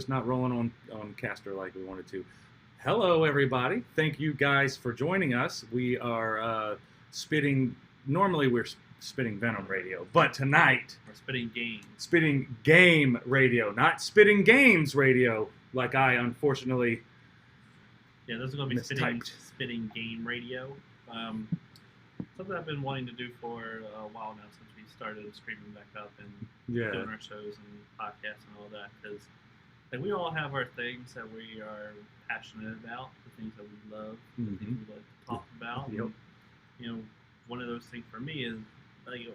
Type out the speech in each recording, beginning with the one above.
just not rolling on Caster like we wanted to. Hello, everybody. Thank you guys for joining us. We are normally we're spitting Venom radio, but tonight we're spitting games. Spitting game radio, not spitting games radio, like I unfortunately Yeah, this is going to be spitting game radio. Something I've been wanting to do for a while now since we started streaming back up and doing our shows and podcasts and all that. Because we all have our things that we are passionate about, the things that we love, the things we like to talk about. Yep. And, one of those things for me is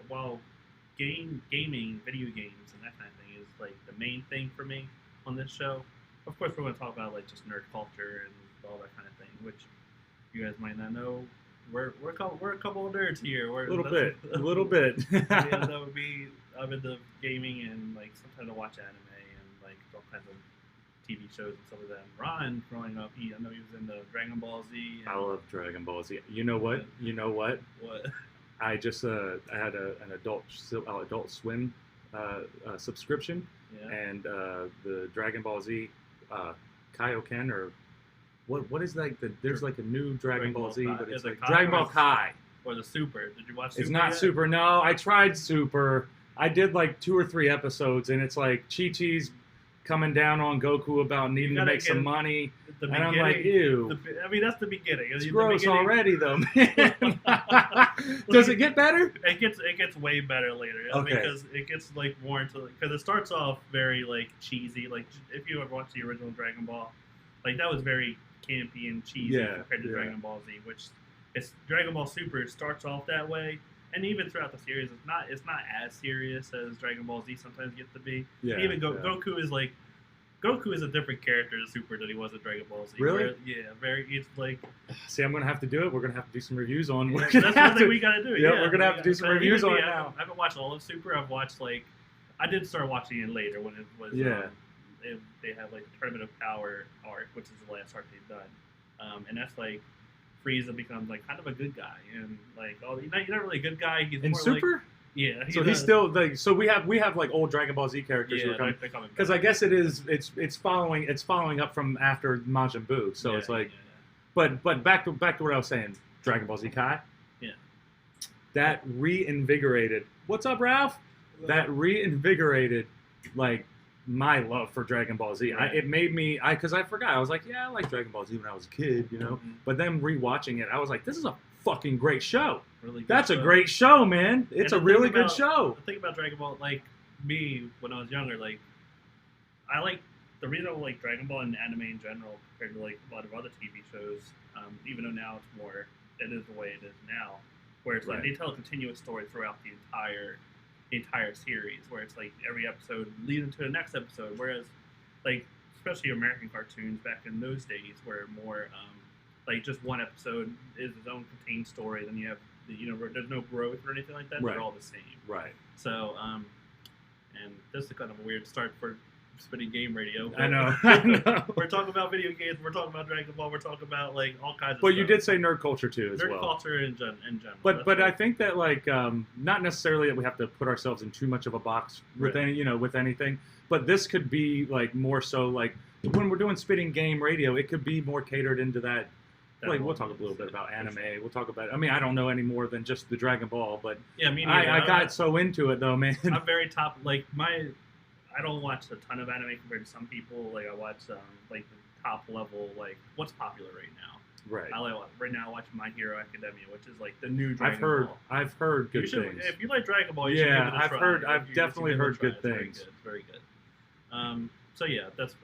while gaming, video games, and that kind of thing is the main thing for me on this show. Of course, we're going to talk about just nerd culture and all that kind of thing, which you guys might not know. We're a couple of nerds here. A little bit. That would be I'm into gaming and sometimes I watch anime and all kinds of TV shows and stuff like that. And Ron, growing up, I know he was into Dragon Ball Z. I love Dragon Ball Z. You know what? What? I just I had an Adult Swim subscription, and the Dragon Ball Z Kaioken or what is there's a new Dragon Ball Z, but it's Dragon Ball Kai. Or the Super. Did you watch Super? It's not Super. No, I tried Super. I did 2 or 3 episodes, and it's Chi-Chi's coming down on Goku about needing to make some money. And I'm like, ew. That's the beginning. It's gross already, though, man. Does it get better? It gets way better later. Okay. Because it gets more into because it starts off very cheesy. If you ever watched the original Dragon Ball, that was very campy and cheesy compared to Dragon Ball Z, which it's Dragon Ball Super starts off that way, and even throughout the series, it's not as serious as Dragon Ball Z sometimes gets to be. Yeah, even Goku is Goku is a different character in Super than he was in Dragon Ball Z. Really? Very. It's See, I'm gonna have to do it. We're gonna have to do some reviews on. Yeah, that's one thing we gotta do. Yeah, we're gonna have to do some reviews on it now. I haven't watched all of Super. I've watched I did start watching it later when it was. They have the Tournament of Power arc, which is the last arc they've done, and that's Frieza becomes kind of a good guy, and he's not really a good guy. He's in more Super. So he's still so we have old Dragon Ball Z characters who are coming because I guess it's following up from after Majin Buu. So it's but back to what I was saying. Dragon Ball Z Kai. Yeah. That reinvigorated. What's up, Ralph? That reinvigorated my love for Dragon Ball Z. Right. It made me because I forgot. I was like, I liked Dragon Ball Z when I was a kid, But then rewatching it, I was like, this is a fucking great show. Really good That's show. a great show, man. It's a really good show. The thing about Dragon Ball, me when I was younger, I like the reason I like Dragon Ball and anime in general compared to a lot of other TV shows. Even though now it is the way it is now, where it's they tell a continuous story throughout the entire series, where it's every episode leads into the next episode. Whereas, especially American cartoons back in those days, were more just one episode is its own contained story. Then you have there's no growth or anything like that. Right. They're all the same. Right. So and this is kind of a weird start for spitting game radio. I know. We're talking about video games. We're talking about Dragon Ball. We're talking about all kinds of stuff. But you did say nerd culture too, as well. Nerd culture in general. But I think that not necessarily that we have to put ourselves in too much of a box with with anything. But this could be more so when we're doing spitting game radio, it could be more catered into that. We'll talk a little bit about anime. Sure. We'll talk about. I don't know any more than just the Dragon Ball, but me neither. I got so into it though, man. I'm very top. I don't watch a ton of anime compared to some people. I watch the top level, what's popular right now. Right. Right now I watch My Hero Academia, which is the new Dragon Ball. I've heard good things. If you like Dragon Ball, you should give it a try. I've definitely heard good things. It's very good. So yeah, that's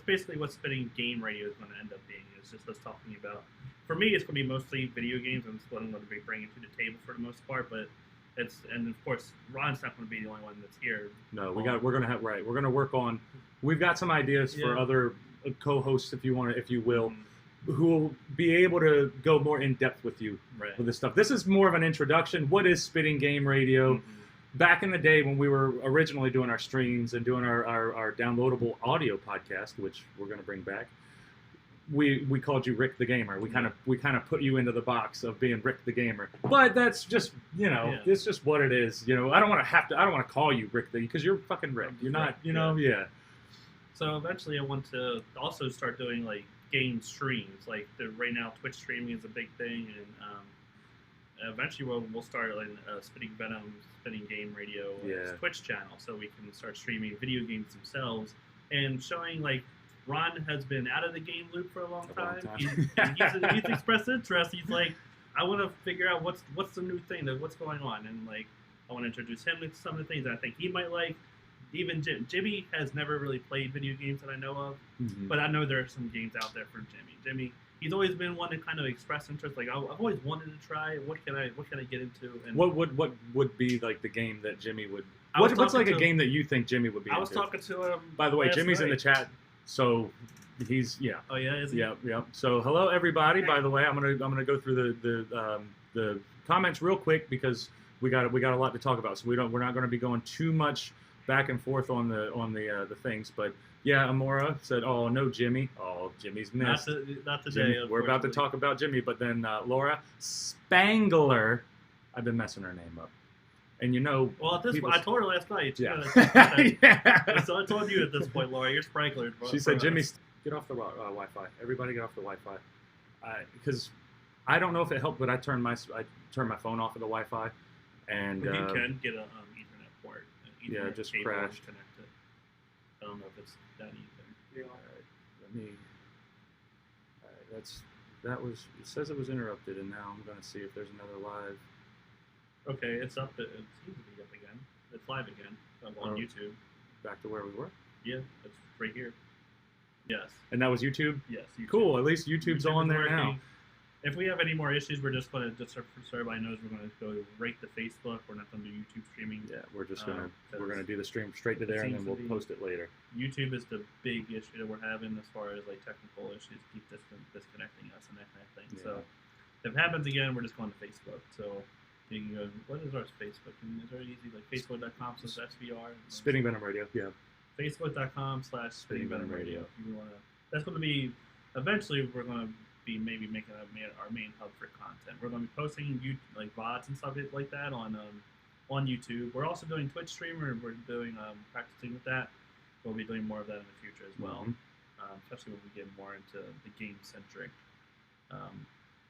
basically what spitting game radio is going to end up being. It's just us talking about. For me, it's going to be mostly video games, and it's what I'm going to be bringing to the table for the most part. But and of course, Ron's not going to be the only one that's here. No, we're going to work on. We've got some ideas for other co-hosts, if you will, who will be able to go more in depth with you with this stuff. This is more of an introduction. What is spitting game radio? Mm-hmm. Back in the day when we were originally doing our streams and doing our downloadable audio podcast, which we're going to bring back, we called you Rick the Gamer. We kind of put you into the box of being Rick the Gamer. But that's just it's just what it is. I don't want to call you Rick because you're fucking Rick. You're not. So eventually, I want to also start doing like game streams. Like right now, Twitch streaming is a big thing, and eventually we'll start like Spinning Venom, Spinning Game Radio Twitch channel, so we can start streaming video games themselves and showing like Ron has been out of the game loop for a long time. He's expressed interest. He's like, I want to figure out what's the new thing, what's going on, and like I want to introduce him to some of the things that I think he might like. Even Jimmy has never really played video games that I know of, but I know there are some games out there for Jimmy. Jimmy, he's always been one to kind of express interest. Like I've always wanted to try. What can I get into? And what would be like the game that Jimmy would? What's like a game that you think Jimmy would be? I was talking to him. By the way, Jimmy's in the chat, so he's Oh yeah, is he? Yeah. So hello everybody. By the way, I'm gonna go through the comments real quick because we got a lot to talk about. So we're not going to be going too much back and forth on the things, but yeah, Amora said, "Oh no, Jimmy! Oh, Jimmy's missed. Not today. Jimmy, we're about to talk about Jimmy, but then Laura Spangler, I've been messing her name up, and you know, well, at this point, I told her last night. Yeah. Yeah. So I told you at this point, Laura, you're Sprankler. She said, "Jimmy, get off the Wi-Fi. Everybody, get off the Wi-Fi." Because I don't know if it helped, but I turned my phone off of the Wi-Fi, and you can get a Ethernet port. Ethernet just crashed. Connected. I don't know if it's that either. Yeah. All right, let me. All right, that was. It says it was interrupted, and now I'm going to see if there's another live. Okay, it's up. It seems to be up again. It's live again on YouTube. Back to where we were. Yeah, it's right here. Yes. And that was YouTube. Yes. YouTube. Cool. At least YouTube's on there now. If we have any more issues, we're just going to, just so everybody knows, we're going to go right to Facebook. We're not going to do YouTube streaming. Yeah, we're just going to do the stream straight to there, and then we'll post it later. YouTube is the big issue that we're having as far as like technical issues, keep disconnecting us and that kind of thing. Yeah. So if it happens again, we're just going to Facebook. So you can go, what is our Facebook? Is there easy, like facebook.com/SVR? Spinning Venom Radio, yeah. Facebook.com/Spinning Venom Radio. That's going to be, eventually we're going to be maybe making our main hub for content. We're going to be posting like VODs and stuff like that on YouTube. We're also doing Twitch stream. We're doing practicing with that. We'll be doing more of that in the future as well, especially when we get more into the game-centric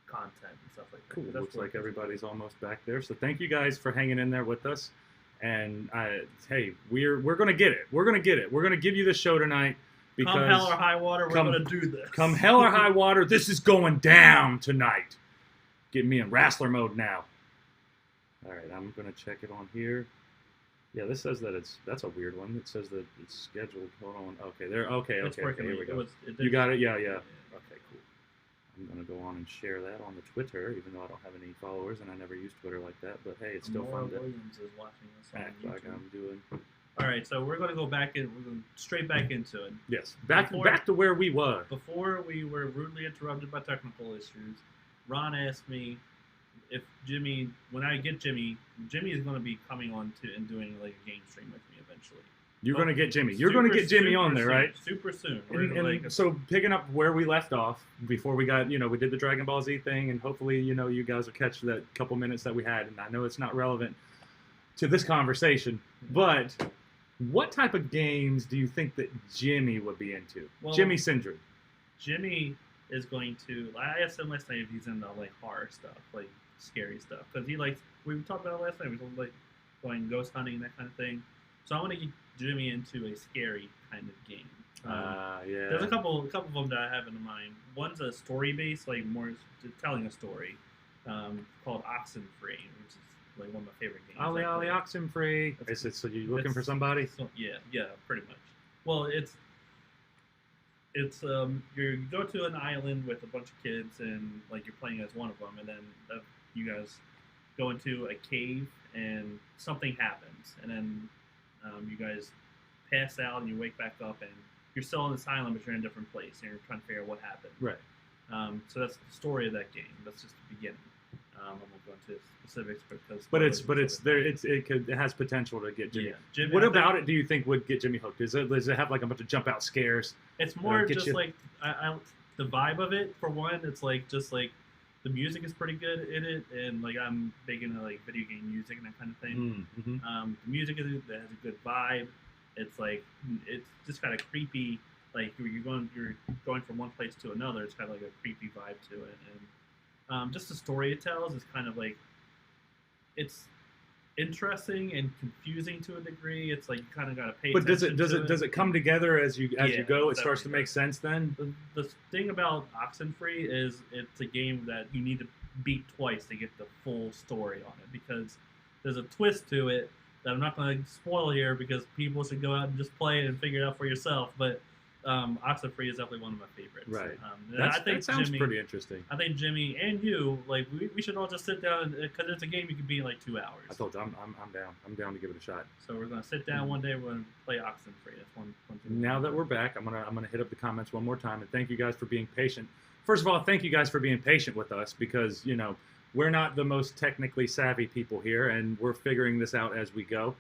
content and stuff like that. Cool. Looks like everybody's almost back there. So thank you guys for hanging in there with us. And hey, we're going to get it. We're going to get it. We're going to give you the show tonight. Because come hell or high water, we're going to do this. Come hell or high water, this is going down tonight. Get me in wrestler mode now. All right, I'm going to check it on here. Yeah, this says that that's a weird one. It says that it's scheduled. Hold on. Okay, there. Okay, here we go. You got it? Yeah. Okay, cool. I'm going to go on and share that on the Twitter, even though I don't have any followers and I never use Twitter like that. But hey, it's still fun to Williams is watching us on act like I'm doing. All right, so we're going to go back in. We're going straight back into it. Yes, back to where we were. Before we were rudely interrupted by technical issues, Ron asked me if Jimmy, when I get Jimmy is going to be coming on to and doing like a game stream with me eventually. You're going to get Jimmy. You're going to get Jimmy on there, right? Super soon. So picking up where we left off before we got, we did the Dragon Ball Z thing, and hopefully, you guys will catch that couple minutes that we had. And I know it's not relevant to this conversation, but what type of games do you think that Jimmy would be into? Well, Jimmy Sindred. Jimmy is going to. I asked him last night if he's into like horror stuff, like scary stuff, because he likes. We talked about it last night. We talked like going ghost hunting and that kind of thing. So I want to get Jimmy into a scary kind of game. Yeah. There's a couple of them that I have in mind. One's a story based, like more telling a story, called Oxenfree, which is like one of my favorite games. Ollie Oxenfree. Is it so you're looking for somebody? So, yeah, pretty much. Well, it's you go to an island with a bunch of kids and like you're playing as one of them, and then you guys go into a cave and something happens, and then you guys pass out and you wake back up and you're still in this island, but you're in a different place and you're trying to figure out what happened. Right. So that's the story of that game. That's just the beginning. I won't go into specifics because. It has potential to get Jimmy. Yeah. Jimmy, what about it do you think would get Jimmy hooked? Does it have like a bunch of jump out scares? It's more just like the vibe of it. For one, it's like just like the music is pretty good in it, and like I'm big into like video game music and that kind of thing. Mm-hmm. The music has a good vibe. it's like it's just kind of creepy. Like you're going from one place to another. It's kind of like a creepy vibe to it, and just the story it tells is kind of like it's interesting and confusing to a degree. It's like you kind of got to pay. But attention does it come together as you go? It starts to make does. sense then. The thing about Oxenfree is it's a game that you need to beat twice to get the full story on it, because there's a twist to it that I'm not going to spoil here because people should go out and just play it and figure it out for yourself. But Oxenfree is definitely one of my favorites. Right. That sounds pretty interesting. I think Jimmy and you, like, we should all just sit down, because it's a game you can beat in like 2 hours. I told you, I'm down. I'm down to give it a shot. So we're gonna sit down one day. We're gonna play Oxenfree. That's one thing. Now that we're back, I'm gonna hit up the comments one more time and thank you guys for being patient. First of all, thank you guys for being patient with us, because we're not the most technically savvy people here, and we're figuring this out as we go.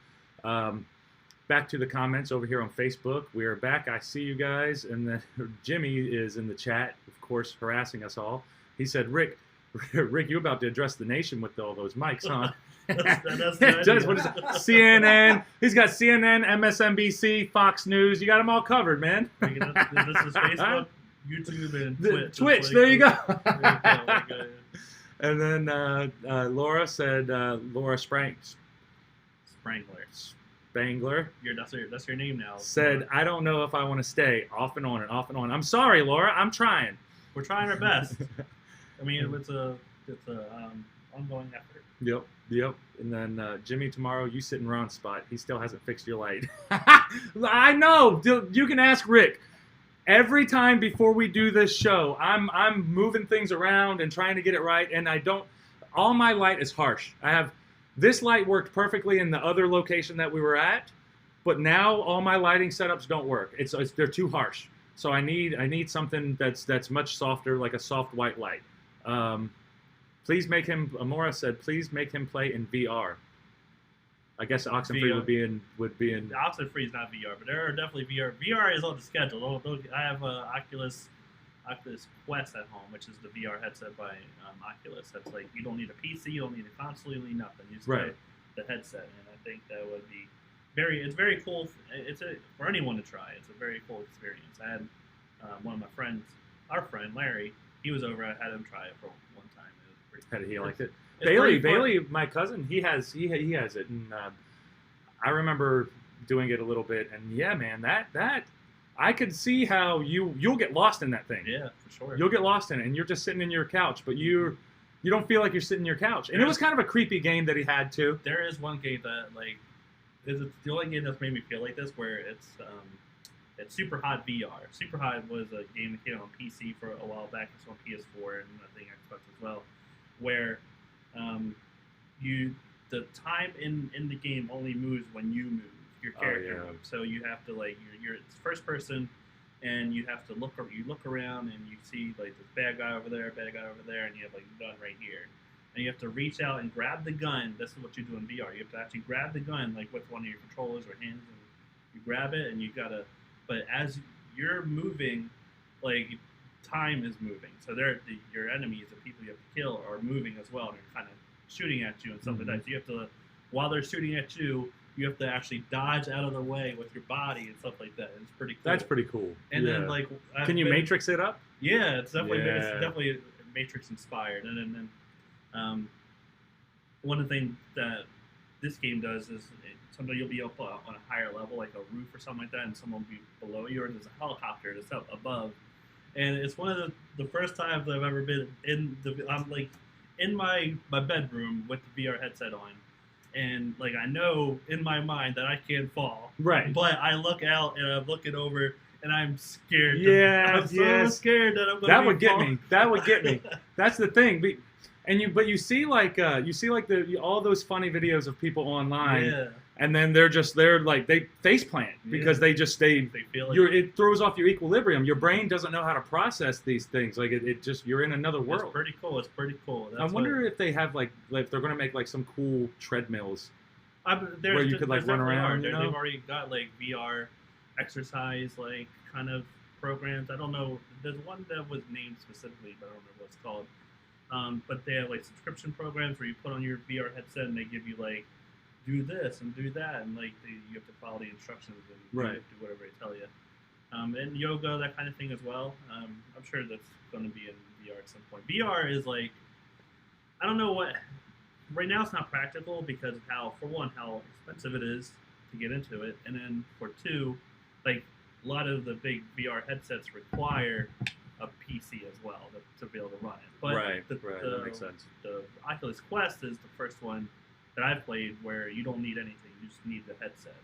Back to the comments over here on Facebook. We are back. I see you guys. And then Jimmy is in the chat, of course, harassing us all. He said, Rick, you about to address the nation with all those mics, huh? That's What is it? CNN. He's got CNN, MSNBC, Fox News. You got them all covered, man. This is Facebook, YouTube, and Twitch. There you go. And then Laura said, Laura Spangler. That's your name now. Said, I don't know if I want to stay. Off and on and off and on. I'm sorry, Laura. I'm trying. We're trying our best. I mean, it's a ongoing effort. Yep. And then Jimmy, tomorrow you sit in Ron's spot. He still hasn't fixed your light. I know. You can ask Rick. Every time before we do this show, I'm moving things around and trying to get it right, and I don't. All my light is harsh. This light worked perfectly in the other location that we were at, but now all my lighting setups don't work. They're too harsh. So I need something that's much softer, like a soft white light. Please make him. Amora said, please make him play in VR. I guess Oxenfree would be in. Oxenfree is not VR, but there are definitely VR. VR is on the schedule. I have Oculus Quest at home, which is the VR headset by Oculus. That's like, you don't need a PC, you don't need a console, you don't need nothing. You just right. the headset, and I think that would be it's very cool. For anyone to try. It's a very cool experience. I had one of my friends, our friend Larry, he was over. I had him try it for one time. It was pretty. He liked it. Bailey, my cousin, he has it, and I remember doing it a little bit, and yeah, man, that. I could see how you'll get lost in that thing. Yeah, for sure. You'll get lost in it, and you're just sitting in your couch, but you don't feel like you're sitting in your couch. And it was kind of a creepy game that he had too. There is one game that is the only game that's made me feel like this, where it's Super Hot VR. Super Hot was a game that came out on PC for a while back. It's on PS4 and I think Xbox as well, where the time in the game only moves when you move. Your character moves. So you have to you're it's first person, and you have to look around and you see like this bad guy over there, and you have like a gun right here, and you have to reach out and grab the gun. This is what you do in VR. You have to actually grab the gun like with one of your controllers or hands, and you grab it and you gotta. But as you're moving, like time is moving. So your enemies, the people you have to kill, are moving as well, and they're kind of shooting at you and stuff like that. So you have to, while they're shooting at you, you have to actually dodge out of the way with your body and stuff like that. It's pretty cool. That's pretty cool. And then can you Matrix it up? Yeah, it's definitely Matrix inspired. And then one of the things that this game does is sometimes you'll be up on a higher level, like a roof or something like that, and someone will be below you, or there's a helicopter that's up above. And it's one of the first times I've ever been I'm in my bedroom with the VR headset on. And I know in my mind that I can't fall, right? But I look out and I'm looking over and I'm scared. Yeah, I'm so scared that I'm going to. That would get me. That would get me. That's the thing. But you see all those funny videos of people online, yeah. And then they face plant because they feel it throws off your equilibrium. Your brain doesn't know how to process these things. It just, you're in another world. It's pretty cool. I wonder if they have if they're going to make some cool treadmills where you could run around. They've already got VR exercise kind of programs. I don't know. There's one that was named specifically, but I don't remember what it's called. But they have subscription programs where you put on your VR headset and they give you do this and do that, and like you have to follow the instructions and Right. do whatever they tell you. And yoga, that kind of thing as well. I'm sure that's going to be in VR at some point. VR is like, I don't know what. Right now, it's not practical because of for one, how expensive it is to get into it, and then for two, like a lot of the big VR headsets require a PC as well to be able to run it. But right, that makes sense. The Oculus Quest is the first one that I've played where you don't need anything; you just need the headset,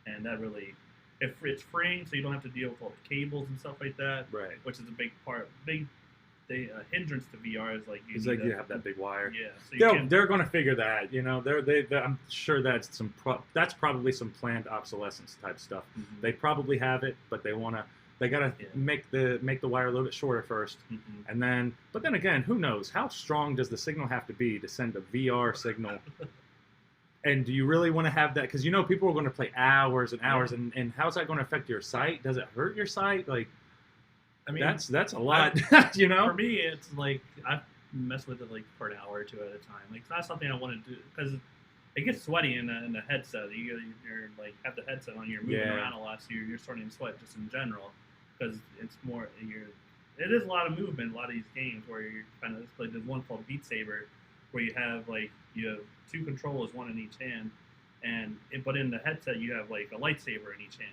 and that really, if it's freeing, so you don't have to deal with all the cables and stuff like that. Right. Which is a big hindrance to VR is like you have that big wire. Yeah. So they're going to figure that. You know, I'm sure that's that's probably some planned obsolescence type stuff. Mm-hmm. They probably have it, but they gotta make the wire a little bit shorter first, and then. But then again, who knows? How strong does the signal have to be to send a VR signal? And do you really want to have that? Because people are going to play hours and hours, and how's that going to affect your sight? Does it hurt your sight? Like, I mean, that's a lot. For me, it's like I've messed with it like for an hour or two at a time. Like, it's not something I want to do because it gets sweaty in the headset. You're like have the headset on, you're moving around a lot, so you're starting to sweat just in general because it's more it is a lot of movement. A lot of these games where you're kind of like there's one called Beat Saber where you have two controllers, one in each hand, but in the headset you have like a lightsaber in each hand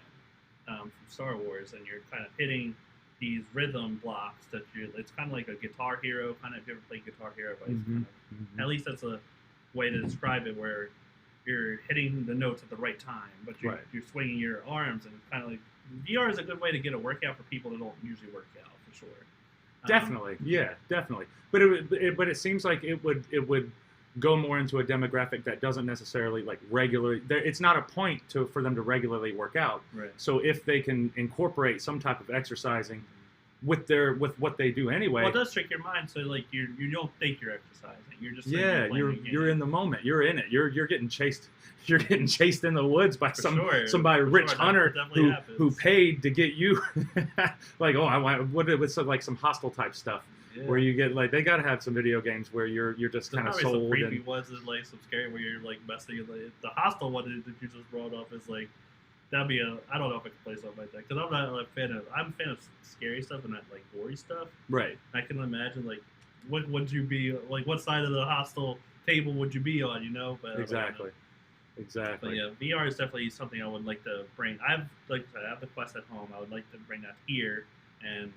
from Star Wars, and you're kind of hitting these rhythm blocks it's kind of like a Guitar Hero kind of. If you ever played Guitar Hero, but at least that's a way to describe it, where you're hitting the notes at the right time, but you're swinging your arms, and it's kind of like VR is a good way to get a workout for people that don't usually work out for sure. Definitely, definitely. But it seems like it would go more into a demographic that doesn't necessarily like regularly. It's not a point for them to regularly work out. Right. So if they can incorporate some type of exercising with what they do anyway, well, it does trick your mind. So like you don't think you're exercising. You're just you're in the moment. You're in it. You're getting chased. You're getting chased in the woods by somebody rich hunter who paid to get you. Like I want like some hostile type stuff. Yeah. Where you get like they gotta have some video games where you're just kind of sold. Some creepy ones is like some scary where you're like messing. Like, the hostile one that you just brought up is like that'd be I don't know if I can play something like that because I'm not a fan of. I'm a fan of scary stuff and not like gory stuff. Right. I can imagine like what would you be like? What side of the hostile table would you be on? But exactly. But yeah, VR is definitely something I would like to bring. I have the Quest at home. I would like to bring that here and.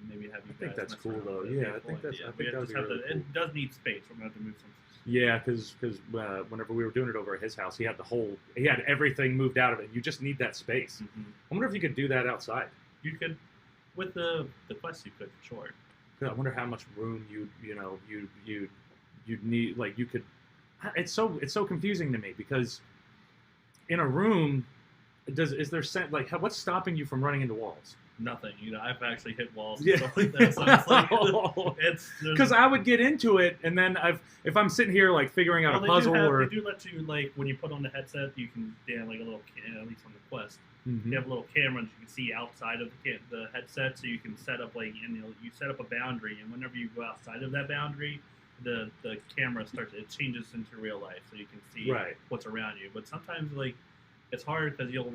Maybe have you guys. I think that's cool though. Yeah, I think that's. I think that would be really cool. It does need space. We're gonna have to move some. Yeah, because whenever we were doing it over at his house, he had everything moved out of it. You just need that space. Mm-hmm. I wonder if you could do that outside. You could, with the Quest, you could, sure. I wonder how much room you'd need. Like you could. It's so confusing to me because in a room, what's stopping you from running into walls? Nothing. I've actually hit walls and stuff like that. So it's because I would get into it, and then if I'm sitting here like figuring out a puzzle they do let you like when you put on the headset, you can like a little at least on the Quest, you have a little camera that you can see outside of the headset, so you can set up you set up a boundary, and whenever you go outside of that boundary, the camera it changes into real life, so you can see what's around you. But sometimes like it's hard because you'll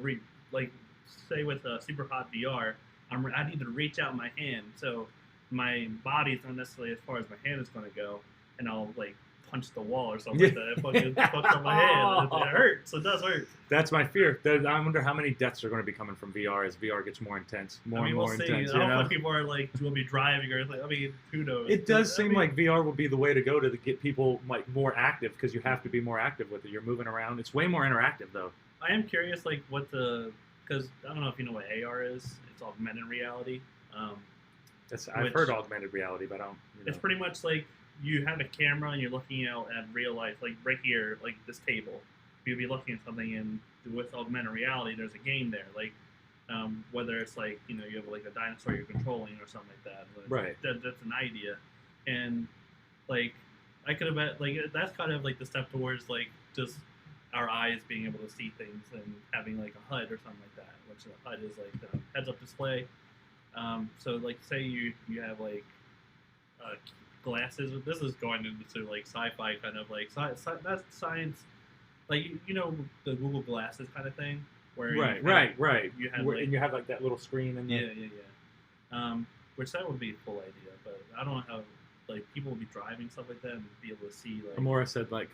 say with Super Hot VR. I need to reach out my hand, so my body's not necessarily as far as my hand is going to go, and I'll like punch the wall or something like that. It fucking fucks up my hand. It hurts. It does hurt. That's my fear. I wonder how many deaths are going to be coming from VR as VR gets more intense, more and more intense. I don't know if people are like will be driving or like. I mean, who knows? It does seem like VR will be the way to go to get people like more active because you have to be more active with it. You're moving around. It's way more interactive though. I am curious, like because I don't know if you know what AR is. It's augmented reality. I've heard augmented reality, but I don't. It's pretty much like you have a camera and you're looking out at real life, like right here, like this table. You'll be looking at something, and with augmented reality, there's a game there. Like whether it's like you have like a dinosaur you're controlling or something like that. Right. That's an idea, and like I could have like that's kind of like the step towards like just our eyes being able to see things and having like a HUD or something like that, which the HUD is like the heads-up display. So like say you have like glasses. This is going into like sci-fi kind of like that's science, like you know the Google Glasses kind of thing, where Right. You have like, and you have like that little screen and yeah. Which that would be a cool idea, but I don't know how like people will be driving stuff like that and be able to see like. Amora said like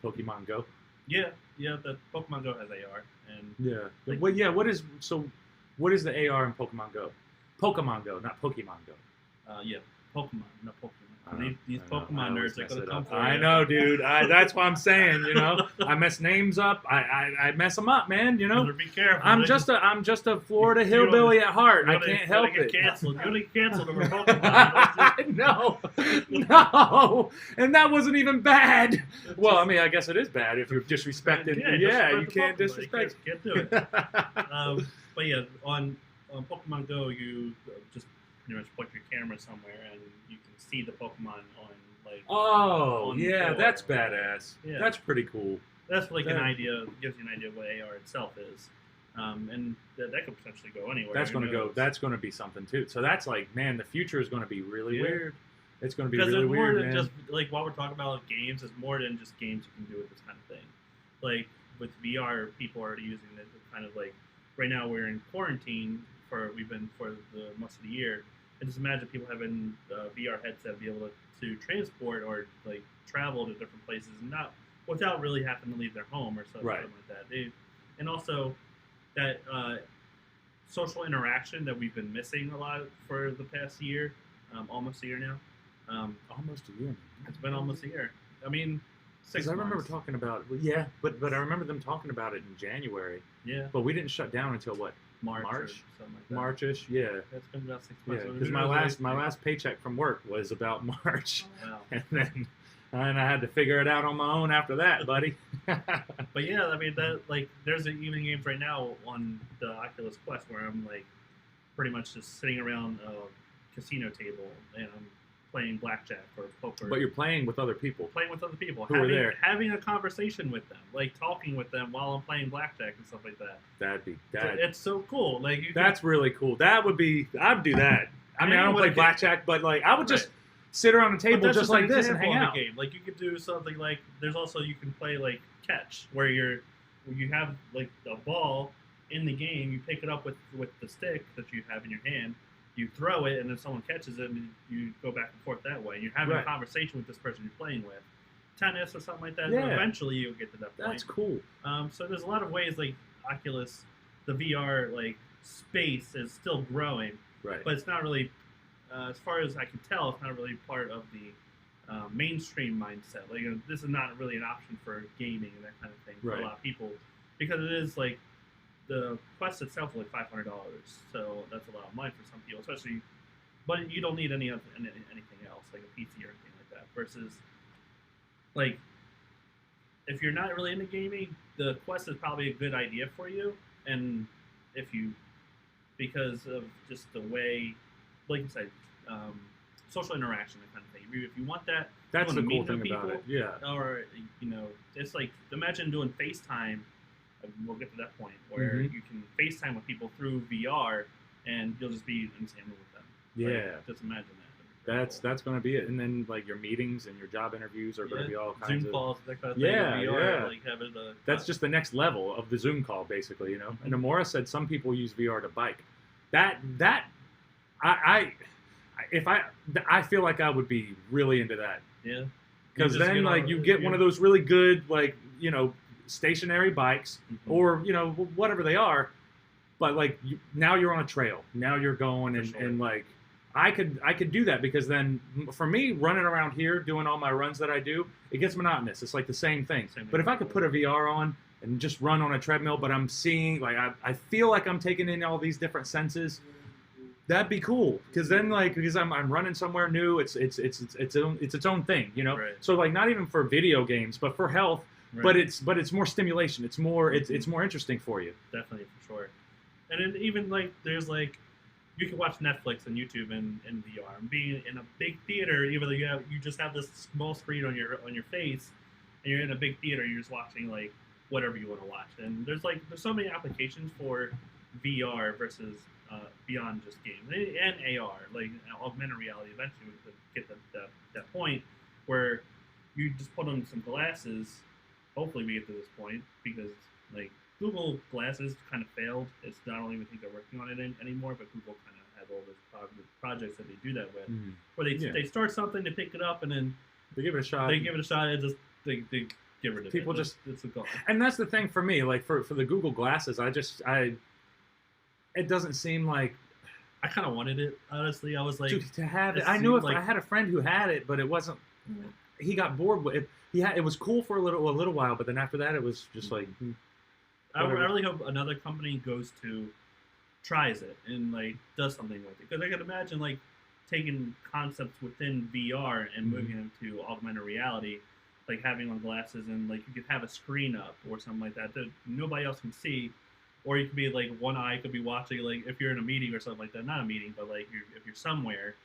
Pokemon Go. Yeah, the Pokemon Go has AR and. Yeah. Like, what is the AR in Pokemon Go? Pokemon Go, not Pokemon Go. Yeah, Pokemon, not Pokemon. These Pokemon nerds are gonna come for I you. know, dude. That's what I'm saying. You know, I mess names up. I mess them up, man. You know. Better be careful. I'm just a Florida hillbilly at heart. I can't help it. Canceled. You only canceled over Pokemon. No, and that wasn't even bad. Well, I mean, I guess it is bad if you're disrespected. Yeah, you can't disrespect. Can't do it. But yeah, on Pokemon Go, you just pretty much put your camera somewhere and you can see the Pokemon on like. Oh, on yeah, that's badass. Yeah. That's pretty cool. That's like an idea. Gives you an idea of what AR itself is, and that could potentially go anywhere. That's going to go. That's going to be something too. So that's like, man, the future is going to be really weird. It's going to be really weird, more than man. just like while we're talking about games, it's more than just games you can do with this kind of thing. Like with VR, people are already using it kind of like right now we're in quarantine we've been for the most of the year. And just imagine people having VR headset be able to transport or like travel to different places and not without really having to leave their home or something like that. And also that social interaction that we've been missing a lot for the past year, almost a year now. Almost a year. It's been almost a year. I mean, 6 months. I remember talking about it. Yeah, but I remember them talking about it in January. Yeah. But we didn't shut down until what? March or something like that. March-ish, yeah. That's been about 6 months. Yeah, because my last paycheck from work was about March, wow. and I had to figure it out on my own after that, buddy. But yeah, I mean that like there's evening games right now on the Oculus Quest where I'm like pretty much just sitting around a casino table and I'm playing blackjack or poker. But you're playing with other people. Playing with other people. Who are there. Having a conversation with them. Like talking with them while I'm playing blackjack and stuff like that. It's so cool. Like that's really cool. I'd do that. I mean, I don't play blackjack, but like I would just sit around a table just like this and hang out. Game. Like you could do something like there's also you can play like catch where you have like a ball in the game, you pick it up with the stick that you have in your hand. You throw it, and if someone catches it, and you go back and forth that way. You're having a conversation with this person you're playing with. Tennis or something like that. Yeah. And eventually, you'll get to that point. That's cool. So there's a lot of ways, like Oculus, the VR like space is still growing. Right. But it's not really, as far as I can tell, it's not really part of the mainstream mindset. Like this is not really an option for gaming and that kind of thing for a lot of people, because it is like. The Quest itself is like $500, so that's a lot of money for some people, especially. But you don't need anything else, like a PC or anything like that. Versus, like, if you're not really into gaming, the Quest is probably a good idea for you. And because of just the way, like you said, social interaction, that kind of thing. If you want that, that's the cool thing about it. Yeah. Or it's like imagine doing FaceTime. We'll get to that point where you can FaceTime with people through VR, and you'll just be in the same room with them. Yeah, like, just imagine that. That's going to be it. And then like your meetings and your job interviews are going to be all kinds Zoom of calls, that kind of thing. VR, like having that's just the next level of the Zoom call, basically. You know. And Amora said some people use VR to bike. I feel like I would be really into that. Yeah. Because then like you get one of those really good like stationary bikes or whatever they are, but like now you're on a trail, now you're going and like I could do that, because then for me running around here doing all my runs that I do, it gets monotonous. It's like the same thing. But if I could put a VR on and just run on a treadmill, but I'm seeing like I feel like I'm taking in all these different senses, that'd be cool. Because then because I'm running somewhere new, it's its own thing, So like not even for video games, but for health. Right. But it's more stimulation. It's more it's more interesting for you. Definitely, for sure. And then even like there's like you can watch Netflix and YouTube in VR. And being in a big theater, even though you just have this small screen on your face, and you're in a big theater, you're just watching like whatever you want to watch. And there's so many applications for VR versus beyond just games and AR, like augmented reality. Eventually, we could get that point where you just put on some glasses. hopefully we get to this point because like Google Glasses kind of failed. It's not only we think they're working on it anymore, but Google kind of have all those projects that they do that with, where they start something, they pick it up, and then they give it a shot. They give it a shot, and just they get rid of people it. It's a goal. And that's the thing for me. Like for the Google Glasses, it doesn't seem like. I kind of wanted it, honestly. I was like to have it. I knew I had a friend who had it, but it wasn't. He got bored with it. It was cool for a little while, but then after that, it was just like. I really hope another company tries it and like does something with it, because I could imagine like taking concepts within VR and moving them to augmented reality, like having on glasses and like you could have a screen up or something like that nobody else can see, or you could be like one eye could be watching, like if you're in a meeting or something like that, not a meeting, but like if you're somewhere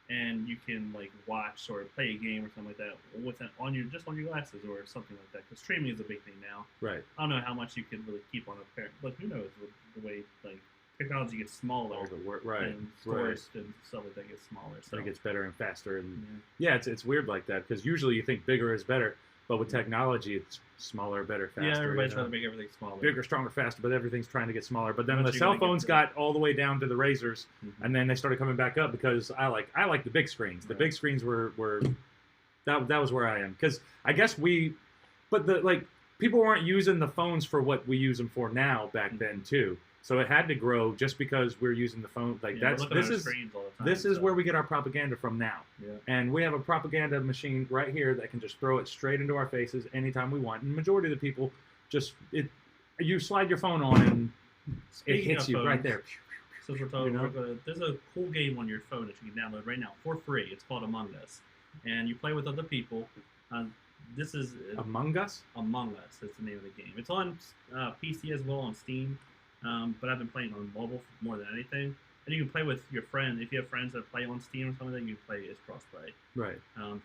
and you can like watch or play a game or something like that with on your glasses or something like that, because streaming is a big thing now. Right. I don't know how much you can really keep on a pair, but who knows the way like technology gets smaller, and storage and stuff like that gets smaller, so it gets better and faster, and it's weird like that, because usually you think bigger is better, but with technology it's smaller, better, faster. Yeah, everybody's trying to make everything smaller, bigger, stronger, faster, but everything's trying to get smaller. But then the cell phones got all the way down to the Razors, and then they started coming back up, because I like the big screens. The big screens were that was where I am, because I guess people weren't using the phones for what we use them for now back then too. So it had to grow just because we're using the phone. Like this is where we get our propaganda from now. Yeah. And we have a propaganda machine right here that can just throw it straight into our faces anytime we want. And the majority of the people you slide your phone on and it hits you right there. So we're talking, there's a cool game on your phone that you can download right now for free. It's called Among Us, and you play with other people. This is Among Us. Among Us is the name of the game. It's on PC as well, on Steam. But I've been playing on mobile more than anything. And you can play with your friend. If you have friends that play on Steam or something, you can play as crossplay. Right.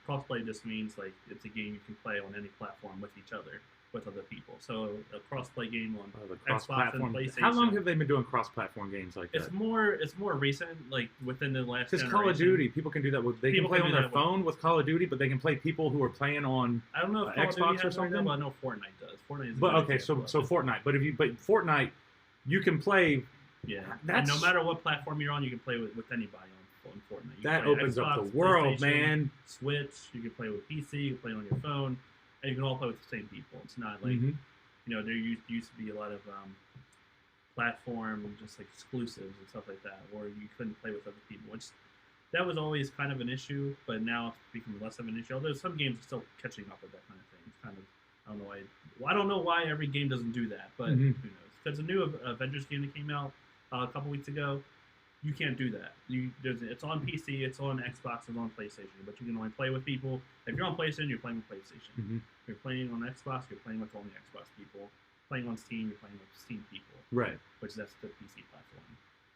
Crossplay just means like it's a game you can play on any platform with each other, with other people. So a crossplay game on Xbox and PlayStation. How long have they been doing cross-platform games like that? It's more recent, like within the last. Because Call of Duty, people can do that. They can play on their phone with Call of Duty, but they can play people who are playing on. I don't know if Xbox or something. But I know Fortnite does. Fortnite is. But okay, so Fortnite. But Fortnite. You can play. Yeah. No matter what platform you're on, you can play with anybody on Fortnite. That opens Xbox, up the world, man. Switch. You can play with PC. You can play on your phone, and you can all play with the same people. It's not like there used to be a lot of platform just like exclusives and stuff like that, or you couldn't play with other people. Which that was always kind of an issue, but now it's becoming less of an issue. Although some games are still catching up with that kind of thing. It's kind of I don't know why every game doesn't do that, but who knows. Because the new Avengers game that came out a couple weeks ago, you can't do that. It's on PC, it's on Xbox, it's on PlayStation, but you can only play with people. If you're on PlayStation, you're playing with PlayStation. If you're playing on Xbox, you're playing with only Xbox people. Playing on Steam, you're playing with Steam people. Right. Which that's the PC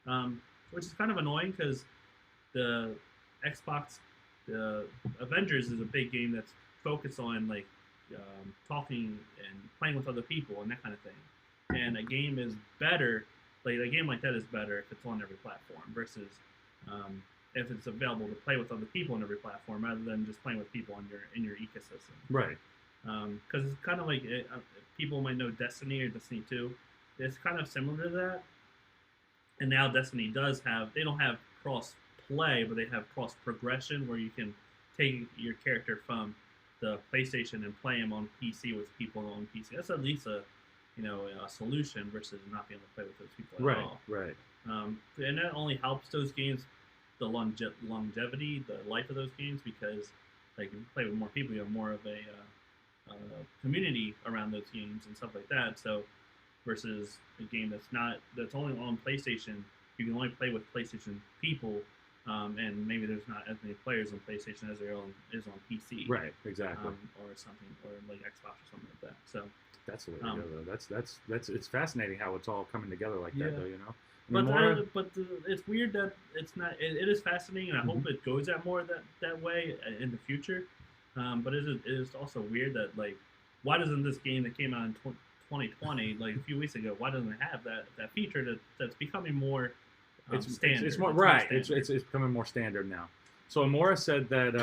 platform. Which is kind of annoying because the Xbox, the Avengers is a big game that's focused on like talking and playing with other people and that kind of thing. And a game is better, like a game like that is better if it's on every platform versus if it's available to play with other people on every platform rather than just playing with people in your ecosystem. Right. Because it's kind of like people might know Destiny or Destiny 2. It's kind of similar to that. And now Destiny they don't have cross play, but they have cross progression where you can take your character from the PlayStation and play him on PC with people on PC. That's at least a solution versus not being able to play with those people at all. Right. And that only helps those games, the longevity, the life of those games, because like if you play with more people, you have more of a community around those games and stuff like that. So versus a game that's only on PlayStation, you can only play with PlayStation people, and maybe there's not as many players on PlayStation as there is on PC. Right. Exactly. Or something, or like Xbox or something like that. So. That's the way to go, though. That's it's fascinating how it's all coming together like that, though. But it's weird that it's not. It is fascinating, and I hope it goes more that way in the future. But it is also weird that like, why doesn't this game that came out in 2020, like a few weeks ago, why doesn't it have that feature that's becoming more standard? It's more right. It's becoming more standard now. So Amora said that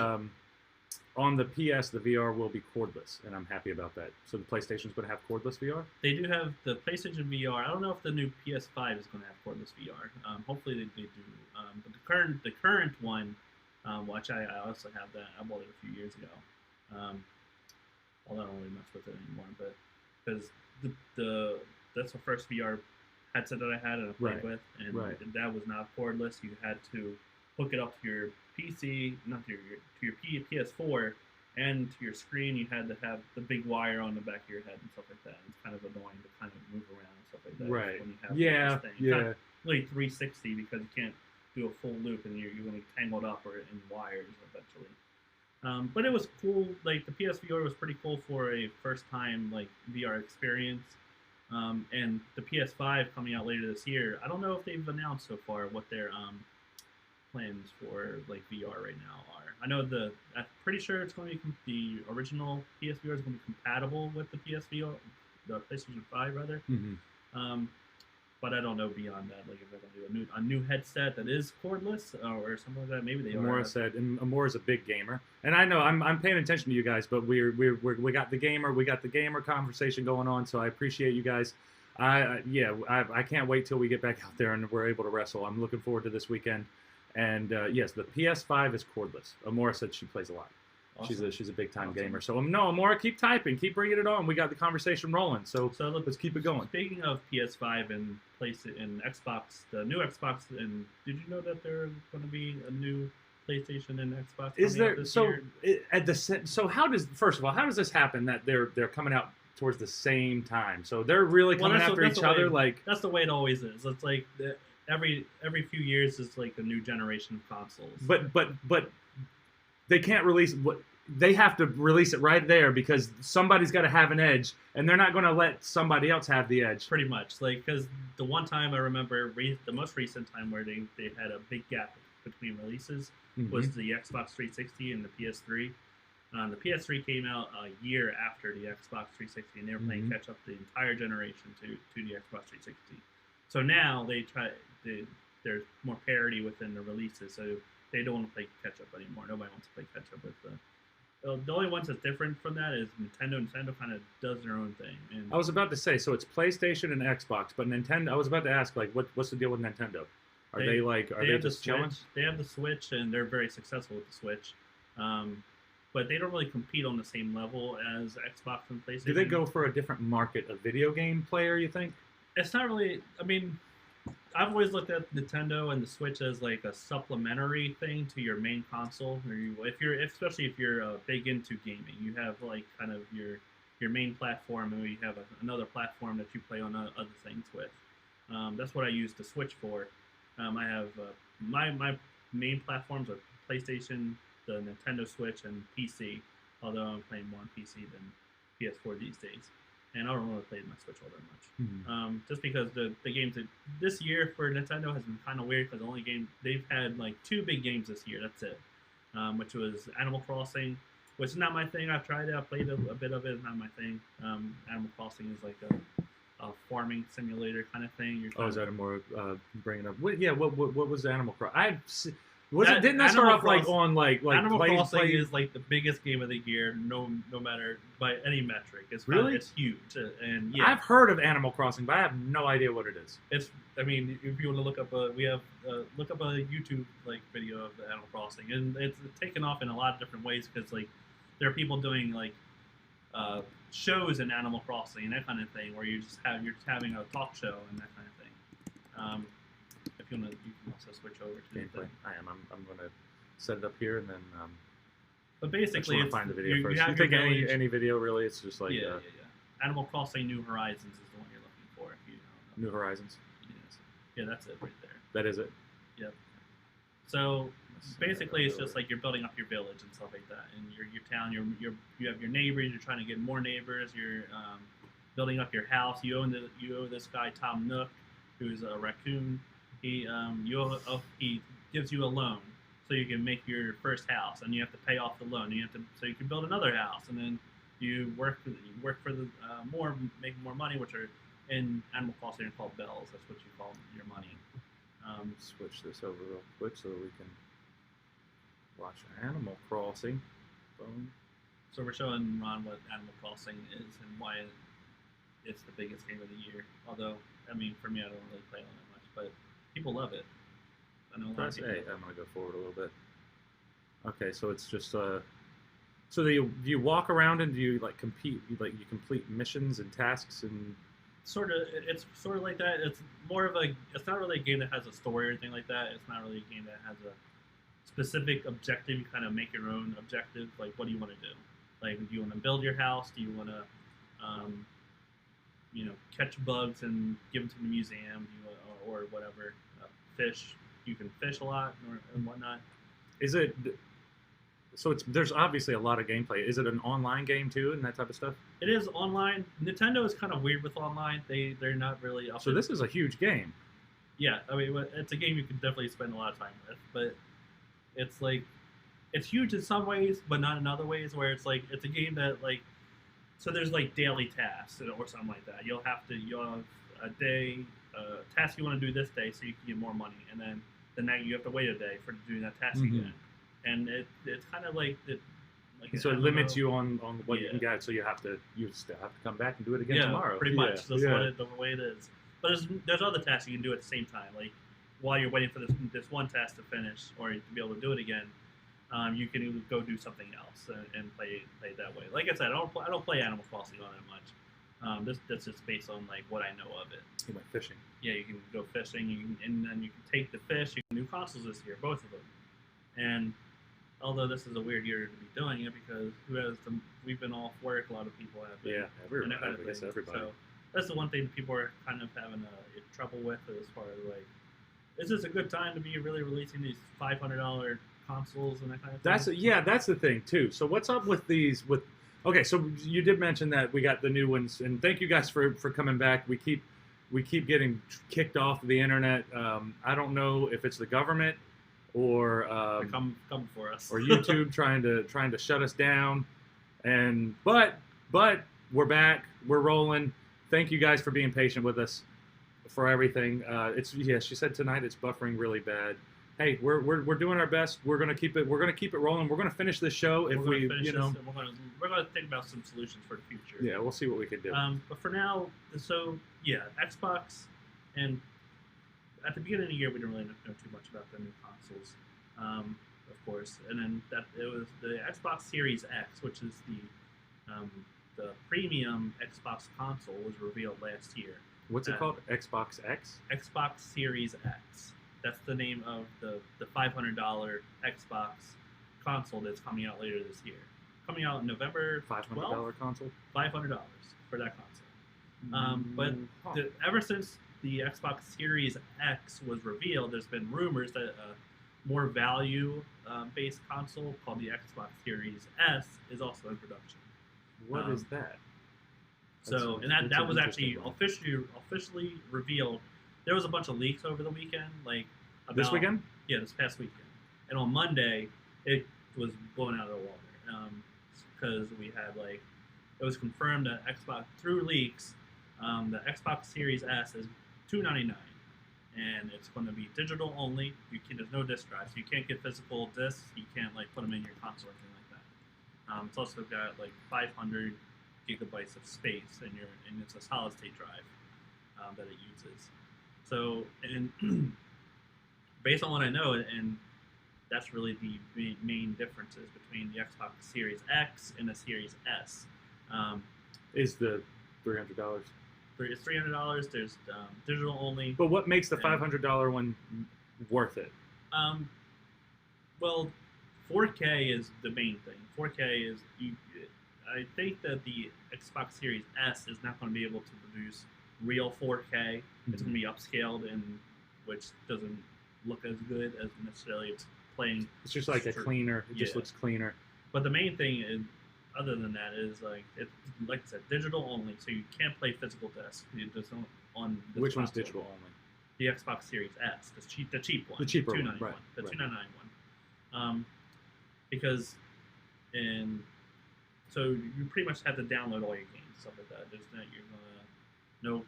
on the PS, the VR will be cordless, and I'm happy about that. So the PlayStation's going to have cordless VR? They do have the PlayStation VR. I don't know if the new PS5 is going to have cordless VR. Hopefully they do. But the current one, which I also have that. I bought it a few years ago. Although I don't really mess with it anymore, but because that's the first VR headset that I had and I played with, and that was not cordless. You had to hook it up to your PC, not to your PS4, and to your screen. You had to have the big wire on the back of your head and stuff like that. It's kind of annoying to kind of move around and stuff like that. Right. When you have yeah. this thing. Yeah. Kind of really 360 because you can't do a full loop and you're going to get tangled up or in wires eventually. But it was cool. Like the PSVR was pretty cool for a first time like VR experience. And the PS5 coming out later this year. I don't know if they've announced so far what their plans for like VR right now are. I know I'm pretty sure it's going to be the original PSVR is going to be compatible with the PSVR, the PlayStation 5 rather. Mm-hmm. But I don't know beyond that. Like if they're going to do a new headset that is cordless or something like that, maybe they Amora are. said, and Amora's a big gamer, and I know I'm paying attention to you guys, but we got the gamer conversation going on, so I appreciate you guys. I can't wait till we get back out there and we're able to wrestle. I'm looking forward to this weekend. And yes, the PS5 is cordless. Amora said she plays a lot. Awesome. She's a big time gamer. So no, Amora, keep typing, keep bringing it on. We got the conversation rolling. So let's keep it going. Speaking of PS5 and PlayStation, Xbox, the new Xbox, and did you know that there's going to be a new PlayStation and Xbox? Is there year? So how does how does this happen that they're coming out towards the same time? So they're really coming after each other. Like that's the way it always is. It's like every few years is like a new generation of consoles. But they can't release what they have to release it right there because somebody's got to have an edge, and they're not going to let somebody else have the edge. Pretty much, like because the one time I remember, the most recent time where they had a big gap between releases was the Xbox 360 and the PS3. The PS3 came out a year after the Xbox 360, and they were playing catch up the entire generation to the Xbox 360. So now there's more parity within the releases, so they don't want to play catch up anymore. Nobody wants to play catch up with the only ones that's different from that is Nintendo. Nintendo kind of does their own thing. And I was about to say, so it's PlayStation and Xbox, but Nintendo. I was about to ask, like, what's the deal with Nintendo? Are they just chilling? They have the Switch, and they're very successful with the Switch. But they don't really compete on the same level as Xbox and PlayStation. Do they go for a different market of video game player, you think? It's not really. I mean, I've always looked at Nintendo and the Switch as like a supplementary thing to your main console. Especially if you're big into gaming, you have like kind of your main platform, and you have another platform that you play on other things with. That's what I use the Switch for. I have my main platforms are PlayStation, the Nintendo Switch, and PC. Although I'm playing more on PC than PS4 these days. And I don't really play my Switch all that much. Just because the games this year for Nintendo has been kind of weird because the only game they've had like 2 big games this year. That's it. Which was Animal Crossing, which is not my thing. I've tried it. I played a bit of it. It's not my thing. Animal Crossing is like a farming simulator kind of thing. Is that a more bringing up? What was Animal Crossing? Didn't that start off like on like Animal Crossing is like the biggest game of the year, no matter by any metric. It's huge, and yeah. I've heard of Animal Crossing, but I have no idea what it is. I mean, if you want to look up look up a YouTube like video of the Animal Crossing, and it's taken off in a lot of different ways because like there are people doing like shows in Animal Crossing and that kind of thing, where you're just having a talk show and that kind of thing. If you want to, you can also switch over to gameplay. I'm going to set it up here and then. But basically, it's find the video first. You think any video really? It's just like yeah. Animal Crossing New Horizons is the one you're looking for. If you don't know. New Horizons. Yes. Yeah, that's it right there. That is it. Yep. So basically, it's just like you're building up your village and stuff like that, and your town. You have your neighbors. You're trying to get more neighbors. You're building up your house. You owe this guy Tom Nook, who's a raccoon. He gives you a loan so you can make your first house, and you have to pay off the loan. So you can build another house, and then you work for the making more money, which are in Animal Crossing are called bells. That's what you call your money. Switch this over real quick so that we can watch Animal Crossing. Boom. So we're showing Ron what Animal Crossing is and why it's the biggest game of the year. Although, I mean, for me, I don't really play on it much, but people love it. I know a lot of Press people. A. I'm gonna go forward a little bit. Okay, so it's just so do you walk around and do you like compete? You complete missions and tasks and It's sort of like that. It's more of a. It's not really a game that has a story or anything like that. It's not really a game that has a specific objective. You kind of make your own objective. Like, what do you want to do? Like, do you want to build your house? Do you want to, catch bugs and give them to the museum? Do you or whatever? Fish. You can fish a lot and whatnot. is it? So there's obviously a lot of gameplay. Is it an online game too and that type of stuff? It is online. Nintendo is kind of weird with online. They're not really. So this is a huge game. Yeah, I mean, it's a game you can definitely spend a lot of time with, but it's like it's huge in some ways, but not in other ways. Where it's like it's a game that like so there's like daily tasks or something like that. You'll have a day task you want to do this day so you can get more money, and then the night you have to wait a day for doing that task again. And it's kind of like it. Like so it limits you on what you can get, so you still have to come back and do it again tomorrow. Pretty much. That's the way it is. But there's other tasks you can do at the same time. Like while you're waiting for this one task to finish or to be able to do it again, you can go do something else and play that way. Like I said, I don't play Animal Crossing on it much. That's just based on like what I know of it. You went fishing. Yeah, you can go fishing, and then you can take the fish. You can do consoles this year, both of them. And although this is a weird year to be doing it because we've been off work. A lot of people have been. Yeah, everybody. Kind of I guess everybody. So that's the one thing that people are kind of having trouble with as far as like, is this a good time to be really releasing these $500 consoles and that kind of thing? That's the thing too. So what's up with these? Okay, so you did mention that we got the new ones, and thank you guys for coming back. We keep getting kicked off of the internet. I don't know if it's the government or come for us or YouTube trying to shut us down. But we're back. We're rolling. Thank you guys for being patient with us for everything. She said tonight it's buffering really bad. Hey, we're doing our best. We're gonna keep it rolling. We're gonna finish this show if we're gonna think about some solutions for the future. Yeah, we'll see what we can do. But for now, Xbox, and at the beginning of the year we didn't really know too much about the new consoles, of course. And then it was the Xbox Series X, which is the premium Xbox console, was revealed last year. What's it called? Xbox X? Xbox Series X. That's the name of the $500 Xbox console that's coming out later this year. Coming out in November. $500 console. $500 for that console. But ever since the Xbox Series X was revealed, there's been rumors that a more value-based console called the Xbox Series S is also in production. What is that? So, and that was actually officially revealed. There was a bunch of leaks over the weekend, this weekend. Yeah, this past weekend. And on Monday, it was blown out of the water because we had it was confirmed that Xbox through leaks, the Xbox Series S is $299, and it's going to be digital only. There's no disc drive, so you can't get physical discs. You can't put them in your console or anything like that. It's also got 500 gigabytes of space, and it's a solid state drive that it uses. So, and based on what I know, and that's really the main differences between the Xbox Series X and the Series S. Is the $300? It's $300. There's digital only. But what makes the $500 one worth it? Well, 4K is the main thing. 4K is I think that the Xbox Series S is not going to be able to produce real 4K. It's going to be upscaled, which doesn't look as good as necessarily it's playing. It's just a cleaner. It just looks cleaner. But the main thing is, other than that, is it's like I said, digital only. So you can't play physical discs. You just don't on. Which one's digital only? The Xbox Series S, the cheap one, the cheaper one, right? The $299 one. Because so you pretty much have to download all your games, stuff like that. There's not you're gonna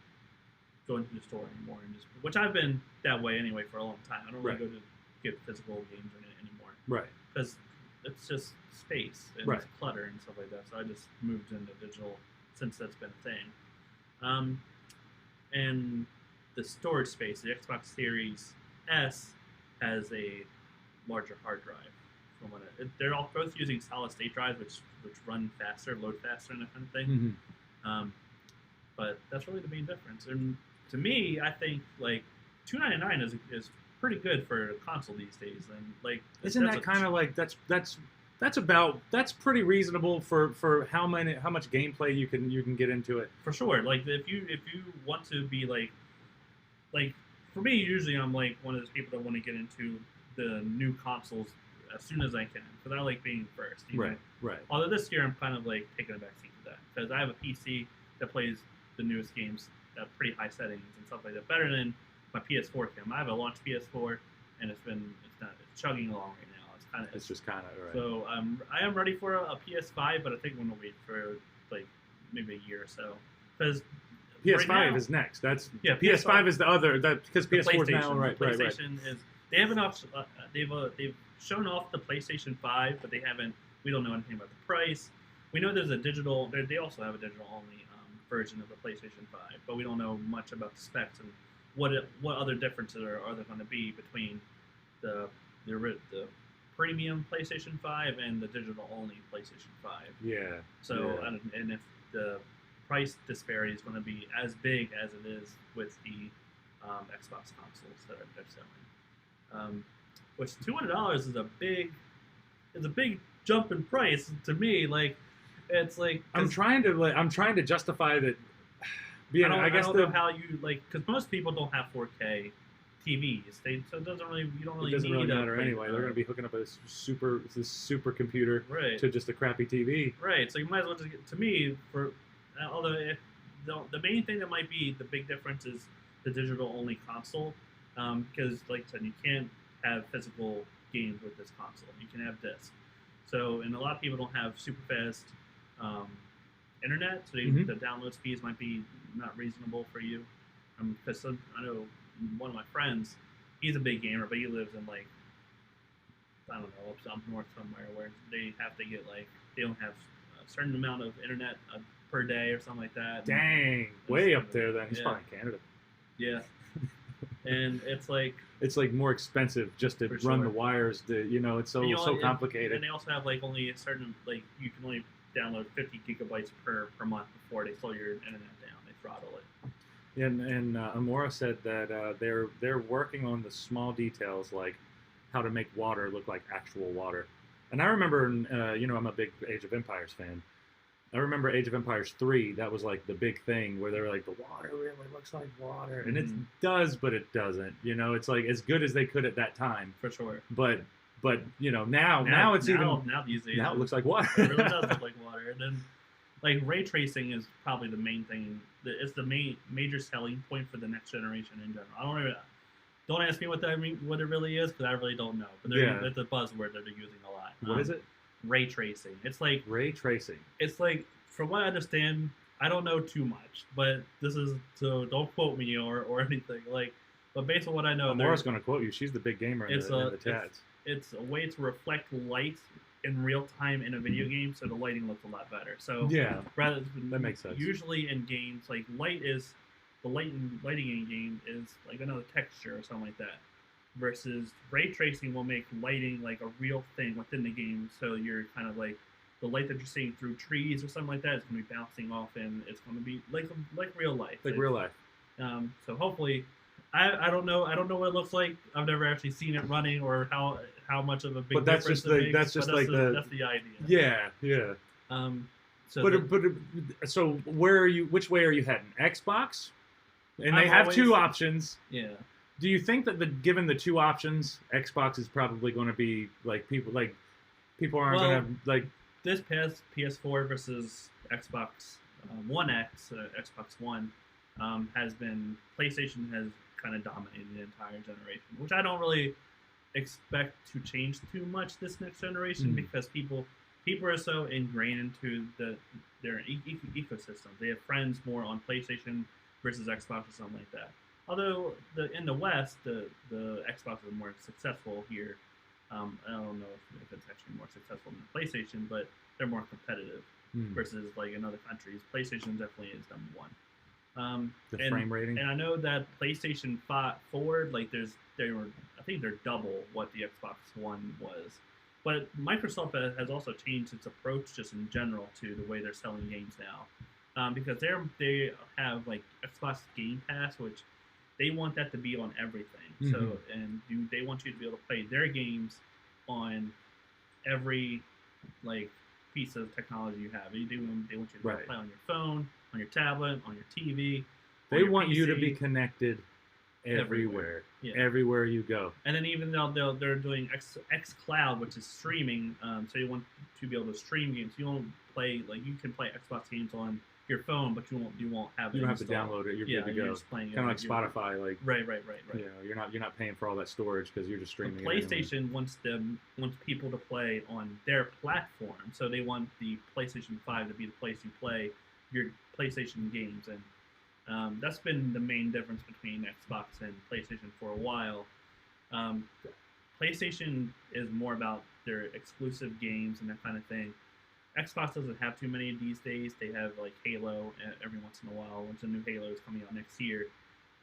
go into the store anymore, which I've been that way anyway for a long time. I don't really go to get physical games anymore. Right. Because it's just space and Right. it's clutter and stuff like that. So I just moved into digital since that's been a thing. And the storage space, the Xbox Series S has a larger hard drive. From what they're all both using solid state drives, which run faster, load faster, and that kind of thing. Mm-hmm. But that's really the main difference. And to me, I think like $299 is pretty good for a console these days. And like, isn't that kind of like that's pretty reasonable for how much gameplay you can get into it? For sure. Like if you want to be like for me, usually I'm like one of those people that want to get into the new consoles as soon as I can because I like being first. Right. Although this year I'm kind of like taking a backseat to that because I have a PC that plays the newest games at pretty high settings and stuff like that, better than my PS4 can. I have a launch PS4 and it's chugging along right now. It's just kind of right. So I am ready for a PS5, but I think I'm gonna wait for like maybe a year or so because PS5 right now, is next. That's PS5 PS5 is the other because PS4 is now right. PlayStation is they haven't they've shown off the PlayStation 5, but they haven't. We don't know anything about the price. We know there's a digital. They also have a digital only version of the PlayStation 5, but we don't know much about the specs and what other differences are there going to be between the premium PlayStation 5 and the digital only PlayStation 5. Yeah. So and if the price disparity is going to be as big as it is with the Xbox consoles that they're selling, which $200 is a big jump in price to me. Like it's like I'm trying to justify that. I don't know how you like because most people don't have 4K TVs. So it doesn't really matter anyway. They're going to be hooking up this super computer to just a crappy TV. Right. So you might as well just get to me for. Although the main thing that might be the big difference is the digital only console, because like I said, you can't have physical games with this console. You can have discs. So and a lot of people don't have super fast internet, so the download speeds might be not reasonable for you. Because I know one of my friends, he's a big gamer, but he lives in like I don't know up north somewhere where they have to get like they don't have a certain amount of internet per day or something like that. Dang, way up there then. He's probably in Canada. Yeah, and it's like more expensive just to run the wires. It's so complicated. And they also have like only a certain like you can only download 50 gigabytes per month before they slow your internet down. They throttle it. And Amora said that they're working on the small details like how to make water look like actual water. And I remember, I'm a big Age of Empires fan. I remember Age of Empires 3, that was like the big thing where they were like, the water really looks like water. And it does, but it doesn't. It's like as good as they could at that time. For sure. But now it looks like water. It really does look like water. And then like ray tracing is probably the main thing. It's the major selling point for the next generation in general. Don't ask me what it really is because I really don't know. But it's a buzzword that they're using a lot. What is it? Ray tracing. It's like ray tracing. It's like, from what I understand, I don't know too much, but this is so don't quote me or anything. Like, but based on what I know, Laura's going to quote you. She's the big gamer in the chats. It's a way to reflect light in real time in a video game, so the lighting looks a lot better. So that makes sense. Usually in games, like lighting in game is like another texture or something like that. Versus ray tracing will make lighting like a real thing within the game, so you're kind of like the light that you're seeing through trees or something like that is going to be bouncing off, and it's going to be like real life. Real life. So hopefully, I don't know what it looks like. I've never actually seen it running or how much of a big. But that's difference just that's the idea. Yeah. So so where are you? Which way are you heading? Xbox, and they have two options. Yeah. Do you think that given the two options, Xbox is probably going to be like people aren't going to like this past PS4 versus Xbox One X, Xbox One has been PlayStation has kind of dominated the entire generation, which I don't really expect to change too much this next generation because people are so ingrained into their ecosystem. They have friends more on PlayStation versus Xbox or something like that. Although in the West, the Xbox is more successful here I don't know if it's actually more successful than PlayStation, but they're more competitive versus like in other countries. PlayStation definitely is number one. The frame rating, and I know that PlayStation 4, like I think they're double what the Xbox One was. But Microsoft has also changed its approach just in general to the way they're selling games now, because they have like Xbox Game Pass, which they want that to be on everything. So they want you to be able to play their games on every like piece of technology you have. They want you to play on your phone, on your tablet, on your TV. They want you to be connected everywhere. Yeah. Everywhere you go. And then even though they're doing X Cloud, which is streaming, so you want to be able to stream games. You won't play you can play Xbox games on your phone, but you won't have it. You don't have to download it. You're good to go. You're just playing kind of like Spotify, like right. You know, you're not paying for all that storage because you're just streaming. But PlayStation wants people to play on their platform, so they want the PlayStation 5 to be the place you play your PlayStation games, and that's been the main difference between Xbox and PlayStation for a while. PlayStation is more about their exclusive games and that kind of thing. Xbox doesn't have too many these days. They have like Halo every once in a while. Once a new Halo is coming out next year,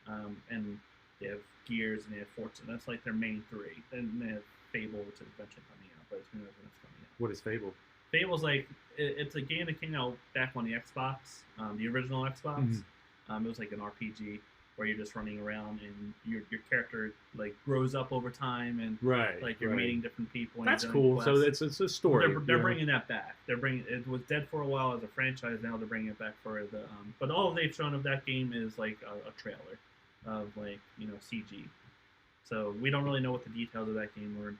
and they have Gears and they have Forza. That's like their main three. Then they have Fable, which is eventually coming out, but who knows when it's coming out. What is Fable? Fable's like it's a game that came out back on the Xbox, the original Xbox. It was like an RPG where you're just running around and your character like grows up over time and like you're meeting different people. And that's cool. Quests. So it's a story. They're bringing that back. It was dead for a while as a franchise. Now they're bringing it back for the. But all they've shown of that game is like a trailer of like CG. So we don't really know what the details of that game are.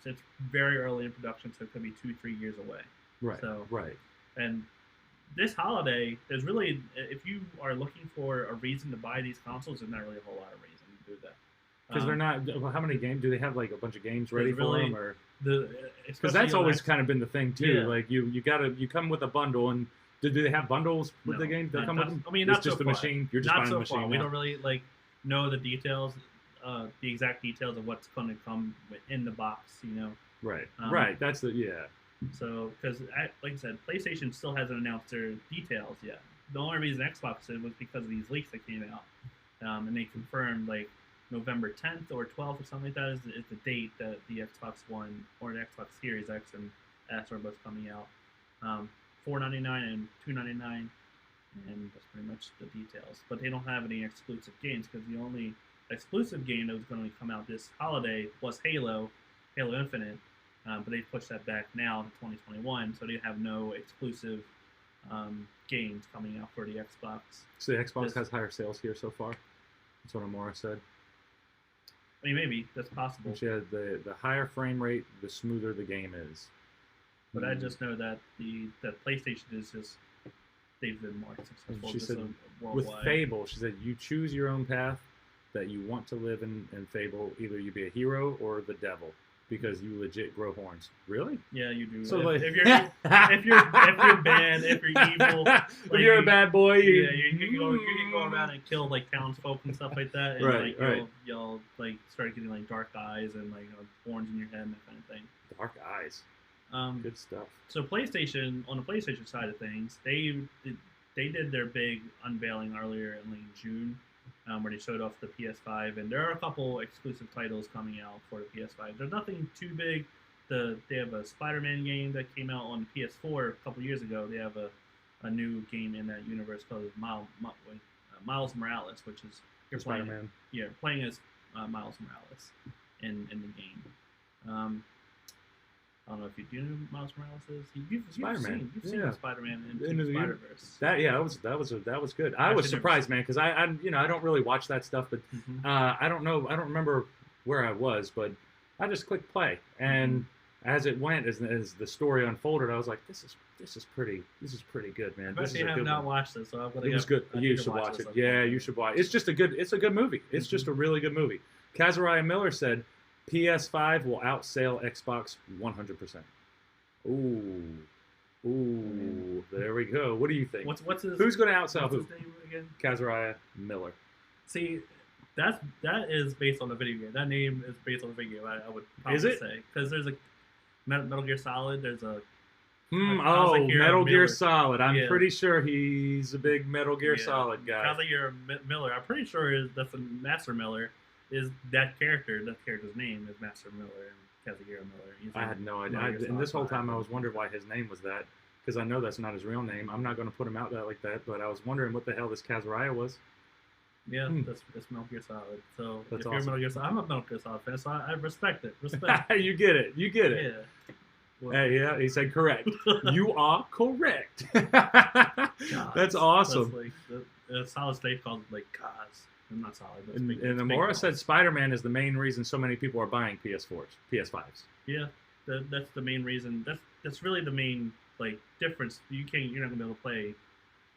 It's very early in production, so it could be 2-3 years away. Right. So and this holiday, there's really, if you are looking for a reason to buy these consoles, there's not really a whole lot of reason to do that. Because they're not. How many games do they have? Like a bunch of games ready for them, or because that's the always kind of been the thing too. Yeah. Like you come with a bundle, and do they have bundles with the game? They come with them. I mean, it's just a machine. You're just buying a machine. We don't really know the details, the exact details of what's going to come in the box. Right. That's So, because like I said, PlayStation still hasn't announced their details yet. The only reason Xbox did was because of these leaks that came out, and they confirmed like November 10th or 12th or something like that is the date that the Xbox One or the Xbox Series X and S are both coming out. $499 and $299, and that's pretty much the details. But they don't have any exclusive games because the only exclusive game that was going to come out this holiday was Halo Infinite. But they pushed that back now to 2021, so they have no exclusive games coming out for the Xbox. So the Xbox has higher sales here so far? That's what Amora said. I mean, maybe. That's possible. She had the higher frame rate, the smoother the game is. But I just know that that PlayStation is just, they've been more successful. She said, with Fable, she said, you choose your own path that you want to live in Fable. Either you be a hero or the devil. Because you legit grow horns. Really? Yeah, you do. So if you're bad, if you're evil, like, if you're a bad boy, you can go around and kill like townsfolk and stuff like that, and you'll like start getting like dark eyes and like horns in your head and that kind of thing. Dark eyes. Good stuff. So PlayStation, on the PlayStation side of things, they did their big unveiling earlier in like June. Where they showed off the PS5, and there are a couple exclusive titles coming out for the PS5. There's nothing too big. They have a Spider-Man game that came out on the PS4 a couple years ago. They have a new game in that universe called Miles Morales, which is you're Spider-Man. Playing as Miles Morales in the game. I don't know if you do know who Miles Morales is. You've Spider-Man. You've seen Spider-Man in the Spider-Verse. That was good. I was surprised, man, because I don't really watch that stuff, but I don't know. I don't remember where I was, but I just clicked play, and as it went, as the story unfolded, I was like, this is pretty good, man. I have not watched this, so I'm gonna. It was good. You should watch it. Yeah, you should watch it. It's just a good movie. It's just a really good movie. Kazariah Miller said PS5 will outsell Xbox 100%. Ooh, there we go. What do you think? What's his? Who's going to outsell who? What's his name again? Kazariah Miller. See, that is based on a video game. That name is based on a video game. I would probably say because there's a Metal Gear Solid. There's a Metal Gear Solid. I'm pretty sure he's a big Metal Gear Solid guy. Kazuhiro Miller. I'm pretty sure that's a Master Miller. Is that character? That character's name is Master Miller and Kazuhiro Miller. I had no idea. And this whole time I was wondering why his name was that, because I know that's not his real name. I'm not going to put him out there like that, but I was wondering what the hell this Kazuraya was. Yeah, that's Metal Gear Solid. So that's if you're Metal Gear Solid, I'm a Metal Gear Solid fan, so I respect it. You get it. Yeah. Well, hey, yeah, he said correct. You are correct. That's awesome. That's like Solid Snake called like Kaz. I'm not solid. And Amora said Spider-Man is the main reason so many people are buying PS4s, PS5s. Yeah, that's the main reason. That's really the main like difference. You're not gonna be able to play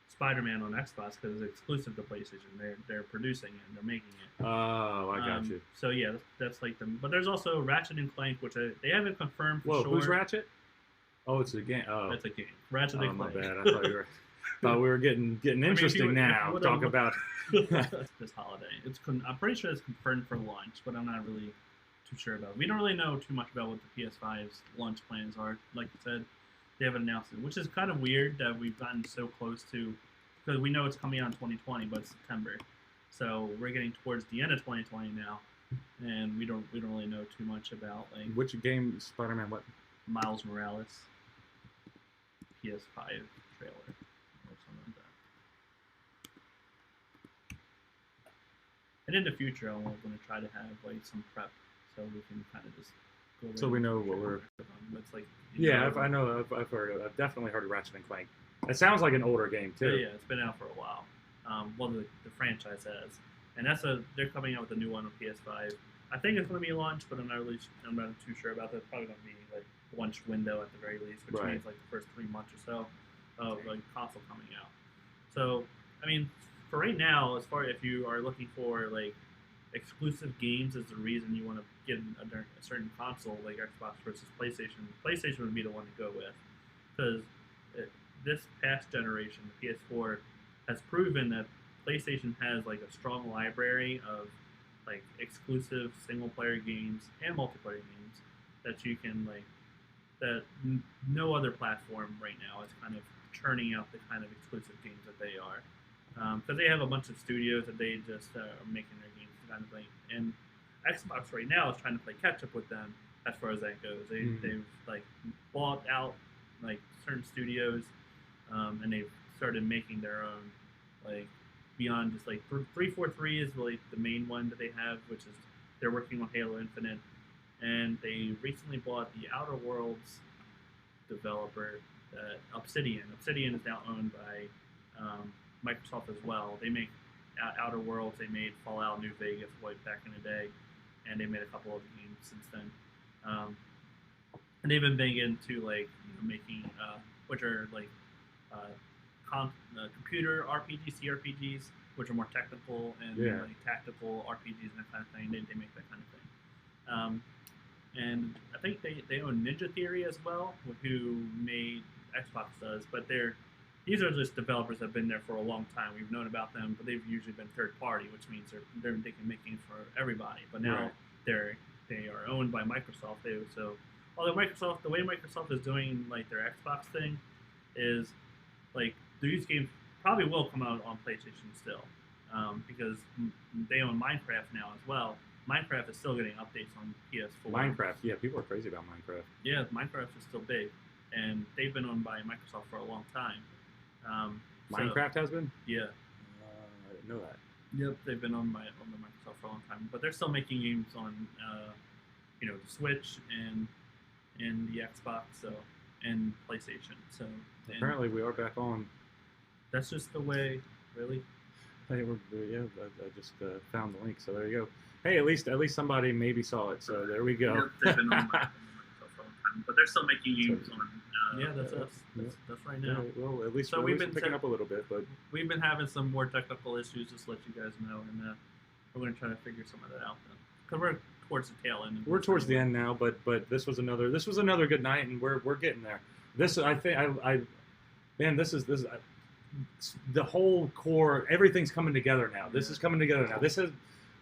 Spider-Man on Xbox because it's exclusive to PlayStation. They're producing it and they're making it. Oh, I got you. So yeah, that's like them. But there's also Ratchet and Clank, which they haven't confirmed for sure. Who's Ratchet? Oh, it's a game. Oh, it's a game. Ratchet and Clank. My bad. I thought we were getting interesting now. Talk about this holiday. I'm pretty sure it's confirmed for launch, but I'm not really too sure about it. We don't really know too much about what the PS5's launch plans are. Like I said, they haven't announced it, which is kind of weird that we've gotten so close to, because we know it's coming out in 2020, but it's September, so we're getting towards the end of 2020 now, and we don't really know too much about like which game Spider-Man. What? Miles Morales PS5 trailer. And in the future, I'm going to try to have like some prep so we can kind of just go. So we know what we're. It's like. I know. I've heard of. I've definitely heard of Ratchet and Clank. It sounds like an older game too. Yeah, it's been out for a while. Well, the franchise has, and they're coming out with a new one on PS5. I think it's going to be launched, but I'm not too sure about that. It's probably going to be like launch window at the very least, which means like the first 3 months or so of like console coming out. So I mean. For right now, as far if you are looking for like exclusive games as the reason you want to get a certain console like Xbox versus PlayStation would be the one to go with, because this past generation, the PS4, has proven that PlayStation has like a strong library of like exclusive single player games and multiplayer games that you can like that no other platform right now is kind of churning out the kind of exclusive games that they are. Because they have a bunch of studios that they just are making their games kind of thing. And Xbox right now is trying to play catch up with them as far as that goes. They've like bought out like certain studios, and they've started making their own like beyond just like 343 is really the main one that they have, which is they're working on Halo Infinite, and they recently bought the Outer Worlds developer, Obsidian. Obsidian is now owned by Microsoft as well. They make Outer Worlds. They made Fallout New Vegas way back in the day, and they made a couple of games since then. And they've been big into like making which are like computer RPGs, CRPGs, which are more technical and like tactical RPGs and that kind of thing. They make that kind of thing. And I think they own Ninja Theory as well, who made Xbox does, but these are just developers that have been there for a long time. We've known about them, but they've usually been third party, which means they can make games for everybody. But now they are owned by Microsoft. Although the way Microsoft is doing like their Xbox thing is like these games probably will come out on PlayStation still, because they own Minecraft now as well. Minecraft is still getting updates on PS4. Minecraft, yeah, people are crazy about Minecraft. Yeah, Minecraft is still big, and they've been owned by Microsoft for a long time. Minecraft has been? Yeah. I didn't know that. Yep, they've been owned by Microsoft for a long time, but they're still making games on, the Switch and the Xbox, and PlayStation. So apparently we are back on. That's just the way, really. Hey, I just found the link, so there you go. Hey, at least somebody maybe saw it, so there we go. Yep, they've been owned by Microsoft for a long time, but they're still making games on. That's us. That's right now. Yeah, well, at least we've been picking up a little bit, but we've been having some more technical issues. Just to let you guys know, and we're going to try to figure some of that out. Because we're towards the tail end. We're towards the end now, but this was another good night, and we're getting there. This is the whole core. Everything's coming together now. This is coming together now.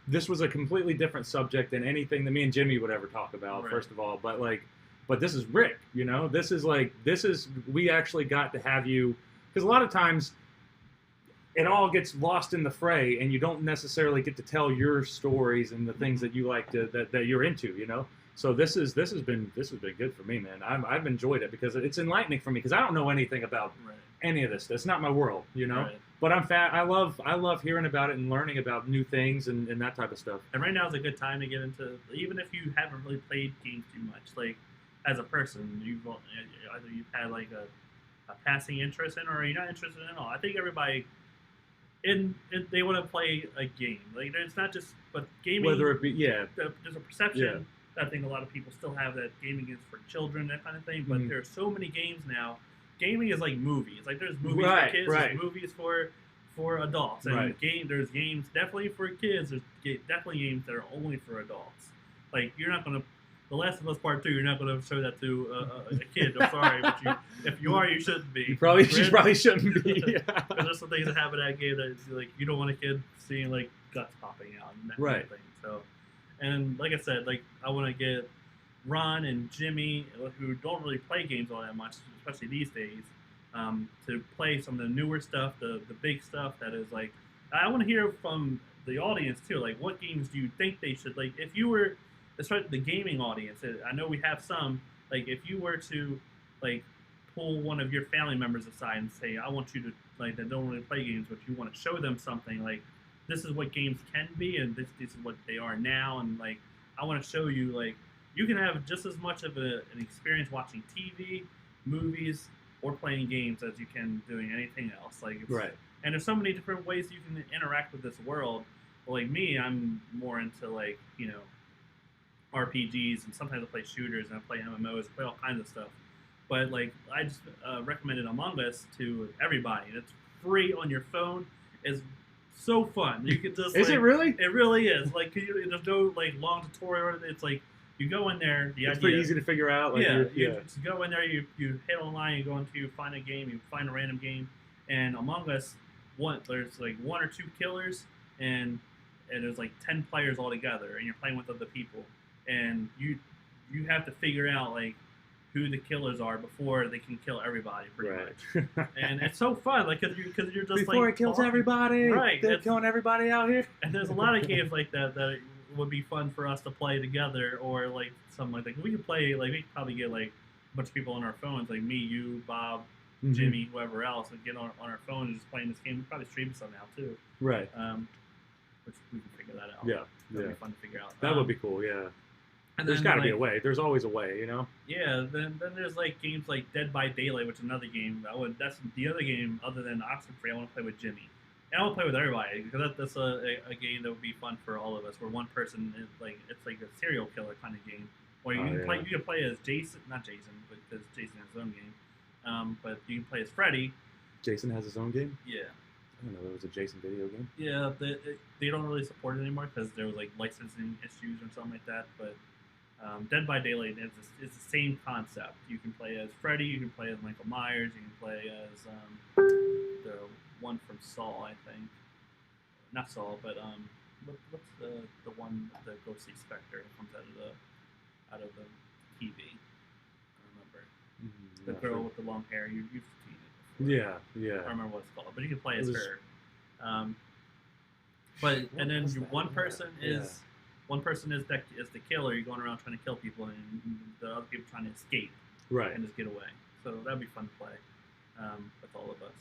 this was a completely different subject than anything that me and Jimmy would ever talk about. Right. First of all, but this is Rick. You know, this is we actually got to have you, because a lot of times it all gets lost in the fray, and you don't necessarily get to tell your stories and the things that you like to that you're into. You know. So this has been good for me, man. I've enjoyed it because it's enlightening for me, because I don't know anything about any of this. It's not my world, you know. Right. But I love hearing about it and learning about new things and that type of stuff. And right now is a good time to get into, even if you haven't really played games too much, like as a person, either you've had like a passing interest in, or you're not interested in all. I think everybody they want to play a game. Like it's not just, but gaming. Whether it be there's a perception. I think a lot of people still have that gaming is for children, that kind of thing. But there are so many games now. Gaming is like movies. Like there's movies for kids, there's movies for adults, and there's games definitely for kids. There's definitely games that are only for adults. Like you're not gonna, The Last of Us Part 2. You're not gonna show that to a kid. I'm sorry, but if you are, you shouldn't be. You probably shouldn't be. Because there's some things that happen in that game that it's like you don't want a kid seeing like guts popping out and that kind of thing. So. And like I said, like I want to get Ron and Jimmy, who don't really play games all that much, especially these days, to play some of the newer stuff, the big stuff that is like. I want to hear from the audience too. Like, what games do you think they should like? If you were, especially the gaming audience, I know we have some. Like, if you were to like pull one of your family members aside and say, I want you to like that don't really play games, but you want to show them something like. This is what games can be, and this is what they are now, and like I want to show you, like you can have just as much of an experience watching TV, movies, or playing games as you can doing anything else. Like and there's so many different ways you can interact with this world. Like me, I'm more into like RPGs, and sometimes I play shooters and I play MMOs, I play all kinds of stuff. But like I just recommended Among Us to everybody. It's free on your phone. It's so fun. You can just Is it really? It really is. Like there's no like long tutorial. It's like you go in there. It's pretty easy to figure out. Like, you just go in there. You hit online. You go into find a game. You find a random game. And Among Us, there's like 1 or 2 killers, and there's like 10 players all together, and you're playing with other people, and you have to figure out like who the killers are before they can kill everybody, pretty much. And it's so fun, like because you're just before like it kills everybody, right? They're killing everybody out here. And there's a lot of games like that would be fun for us to play together, or like something like that. We could play like we could probably get like a bunch of people on our phones, like me, you, Bob, Jimmy, whoever else, and get on our phone and just playing this game. We probably stream somehow too, right? Which we can figure that out. That'd be fun to figure out. That would be cool. Yeah. And there's got to be a way. There's always a way, you know. Yeah. Then there's like games like Dead by Daylight, which is another game. That's the other game other than Oxenfree. I want to play with Jimmy, and I want to play with everybody because that's a game that would be fun for all of us. Where one person is like it's like a serial killer kind of game. Or you can play as Jason, not Jason, because Jason has his own game. But you can play as Freddy. Jason has his own game. Yeah. I didn't know there was a Jason video game. Yeah, they don't really support it anymore because there was like licensing issues or something like that. But Dead by Daylight is the same concept. You can play as Freddy, you can play as Michael Myers, you can play as the one from Saw, I think. Not Saw, but what's the one, the ghostly specter that comes out of the TV? I don't remember. The girl with the long hair. You've seen it before. Yeah. I don't remember what it's called, but you can play as her. And then one person is the killer. You're going around trying to kill people, and the other people trying to escape, and just get away. So that'd be fun to play with all of us.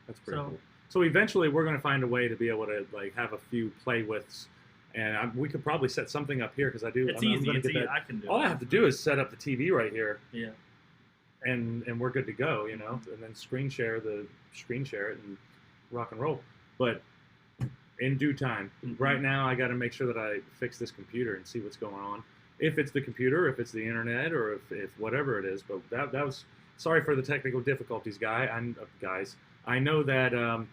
That's pretty cool. So eventually, we're going to find a way to be able to like have a few play withs, and we could probably set something up here because I do. It's easy. I can do. All I have to do is set up the TV right here. Yeah. And we're good to go, you know, and then screen share it and rock and roll. But in due time. Right now, I got to make sure that I fix this computer and see what's going on. If it's the computer, if it's the internet, or if whatever it is. But that was sorry for the technical difficulties, guys. I know that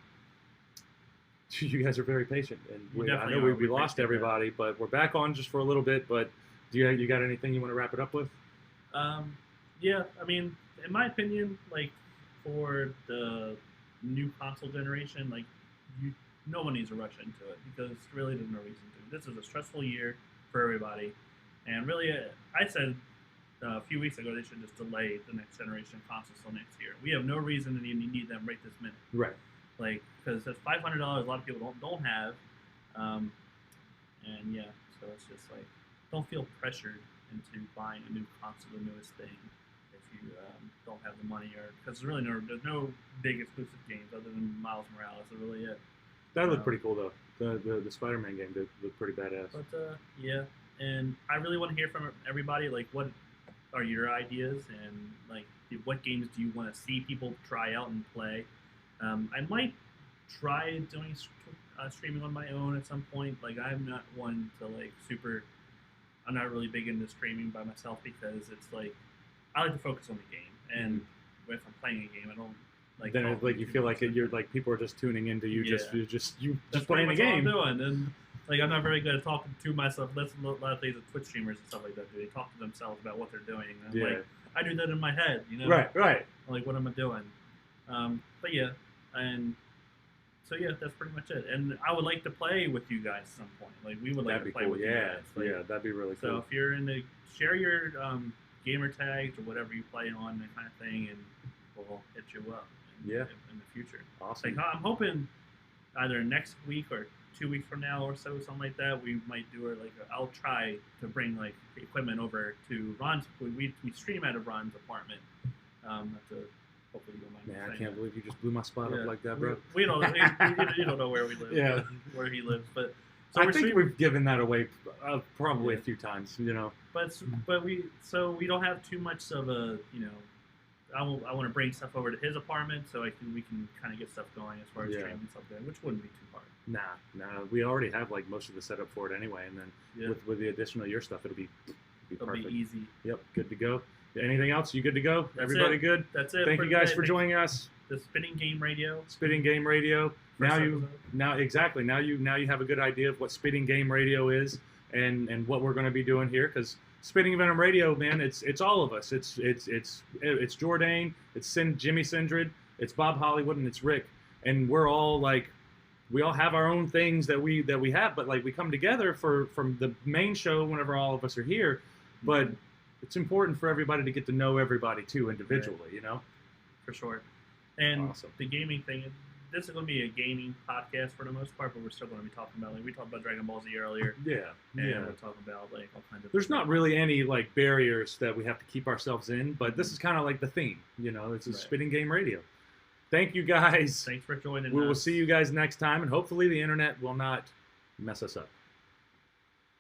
you guys are very patient, and I know we lost everybody, but we're back on just for a little bit. But do you got anything you want to wrap it up with? Yeah, I mean, in my opinion, like for the new console generation, like no one needs to rush into it because really there's no reason to. This is a stressful year for everybody, and really, I said a few weeks ago they should just delay the next generation consoles till next year. We have no reason to need them right this minute. Right. Like, because that's $500 a lot of people don't have, and yeah, so it's just like don't feel pressured into buying a new console, the newest thing, if you don't have the money, or because there's no big exclusive games other than Miles Morales. That's really it. That looked pretty cool though. The Spider-Man game did look pretty badass. But yeah, and I really want to hear from everybody. Like, what are your ideas, and like what games do you want to see people try out and play? I might try doing streaming on my own at some point. Like, I'm not one to like super. I'm not really big into streaming by myself because it's like I like to focus on the game, and if I'm playing a game, I don't like. Then it's like you feel like you're like people are just tuning into you, Yeah. just That's playing the pretty much game. all I'm doing, and like I'm not very good at talking to myself. That's a lot of things that Twitch streamers and stuff like that do. They talk to themselves about what they're doing. And I'm like, I do that in my head, you know. Right. Like, what am I doing? But yeah, and so yeah, that's pretty much it. And I would like to play with you guys at some point. Like, we would like That'd to be play cool. with you Yeah, guys. Like, yeah, that'd be really so cool. if you're share your gamer tags or whatever you play on, that kind of thing, and we'll hit you up. In the future. Awesome. Like, I'm hoping either next week or 2 weeks from now or so, something like that, we might do it. Like, I'll try to bring like equipment over to Ron's. We stream out of Ron's apartment. Hopefully you don't mind. Man, I saying can't that. believe you just blew my spot up like that, bro. We don't. You don't know where we live. Yeah. Where he lives, but so I think we've given that away probably Yeah. a few times, you know. But we don't have too much of a, you know. I want to bring stuff over to his apartment so we can kind of get stuff going as far as streaming stuff there, which wouldn't be too hard. Nah. We already have like most of the setup for it anyway, and then with the addition of your stuff, it'll be perfect. Be easy. Yep, good to go. Anything else? You good to go? That's Everybody it. good? That's it. Thank you guys for joining us. The Spinning Game Radio. Spitting Game Radio. First Now episode. you have a good idea of what Spitting Game Radio is and what we're going to be doing here, because Spitting Venom Radio, man, it's all of us. It's Jourdain, it's Jimmy Sindred, it's Bob Hollywood, and it's Rick, and we're all like, we all have our own things that we have, but like we come together from the main show whenever all of us are here, but it's important for everybody to get to know everybody too individually, you know. For sure. And Awesome. the gaming thing, this is going to be a gaming podcast for the most part, but we're still going to be talking about, like, we talked about Dragon Ball Z earlier. Yeah. And Yeah. we're talking about like all kinds of. There's not really any like barriers that we have to keep ourselves in, but this is kind of like the theme, you know. It's a Spitting Game Radio. Thank you guys. Thanks for joining us. We will see you guys next time, and hopefully the internet will not mess us up.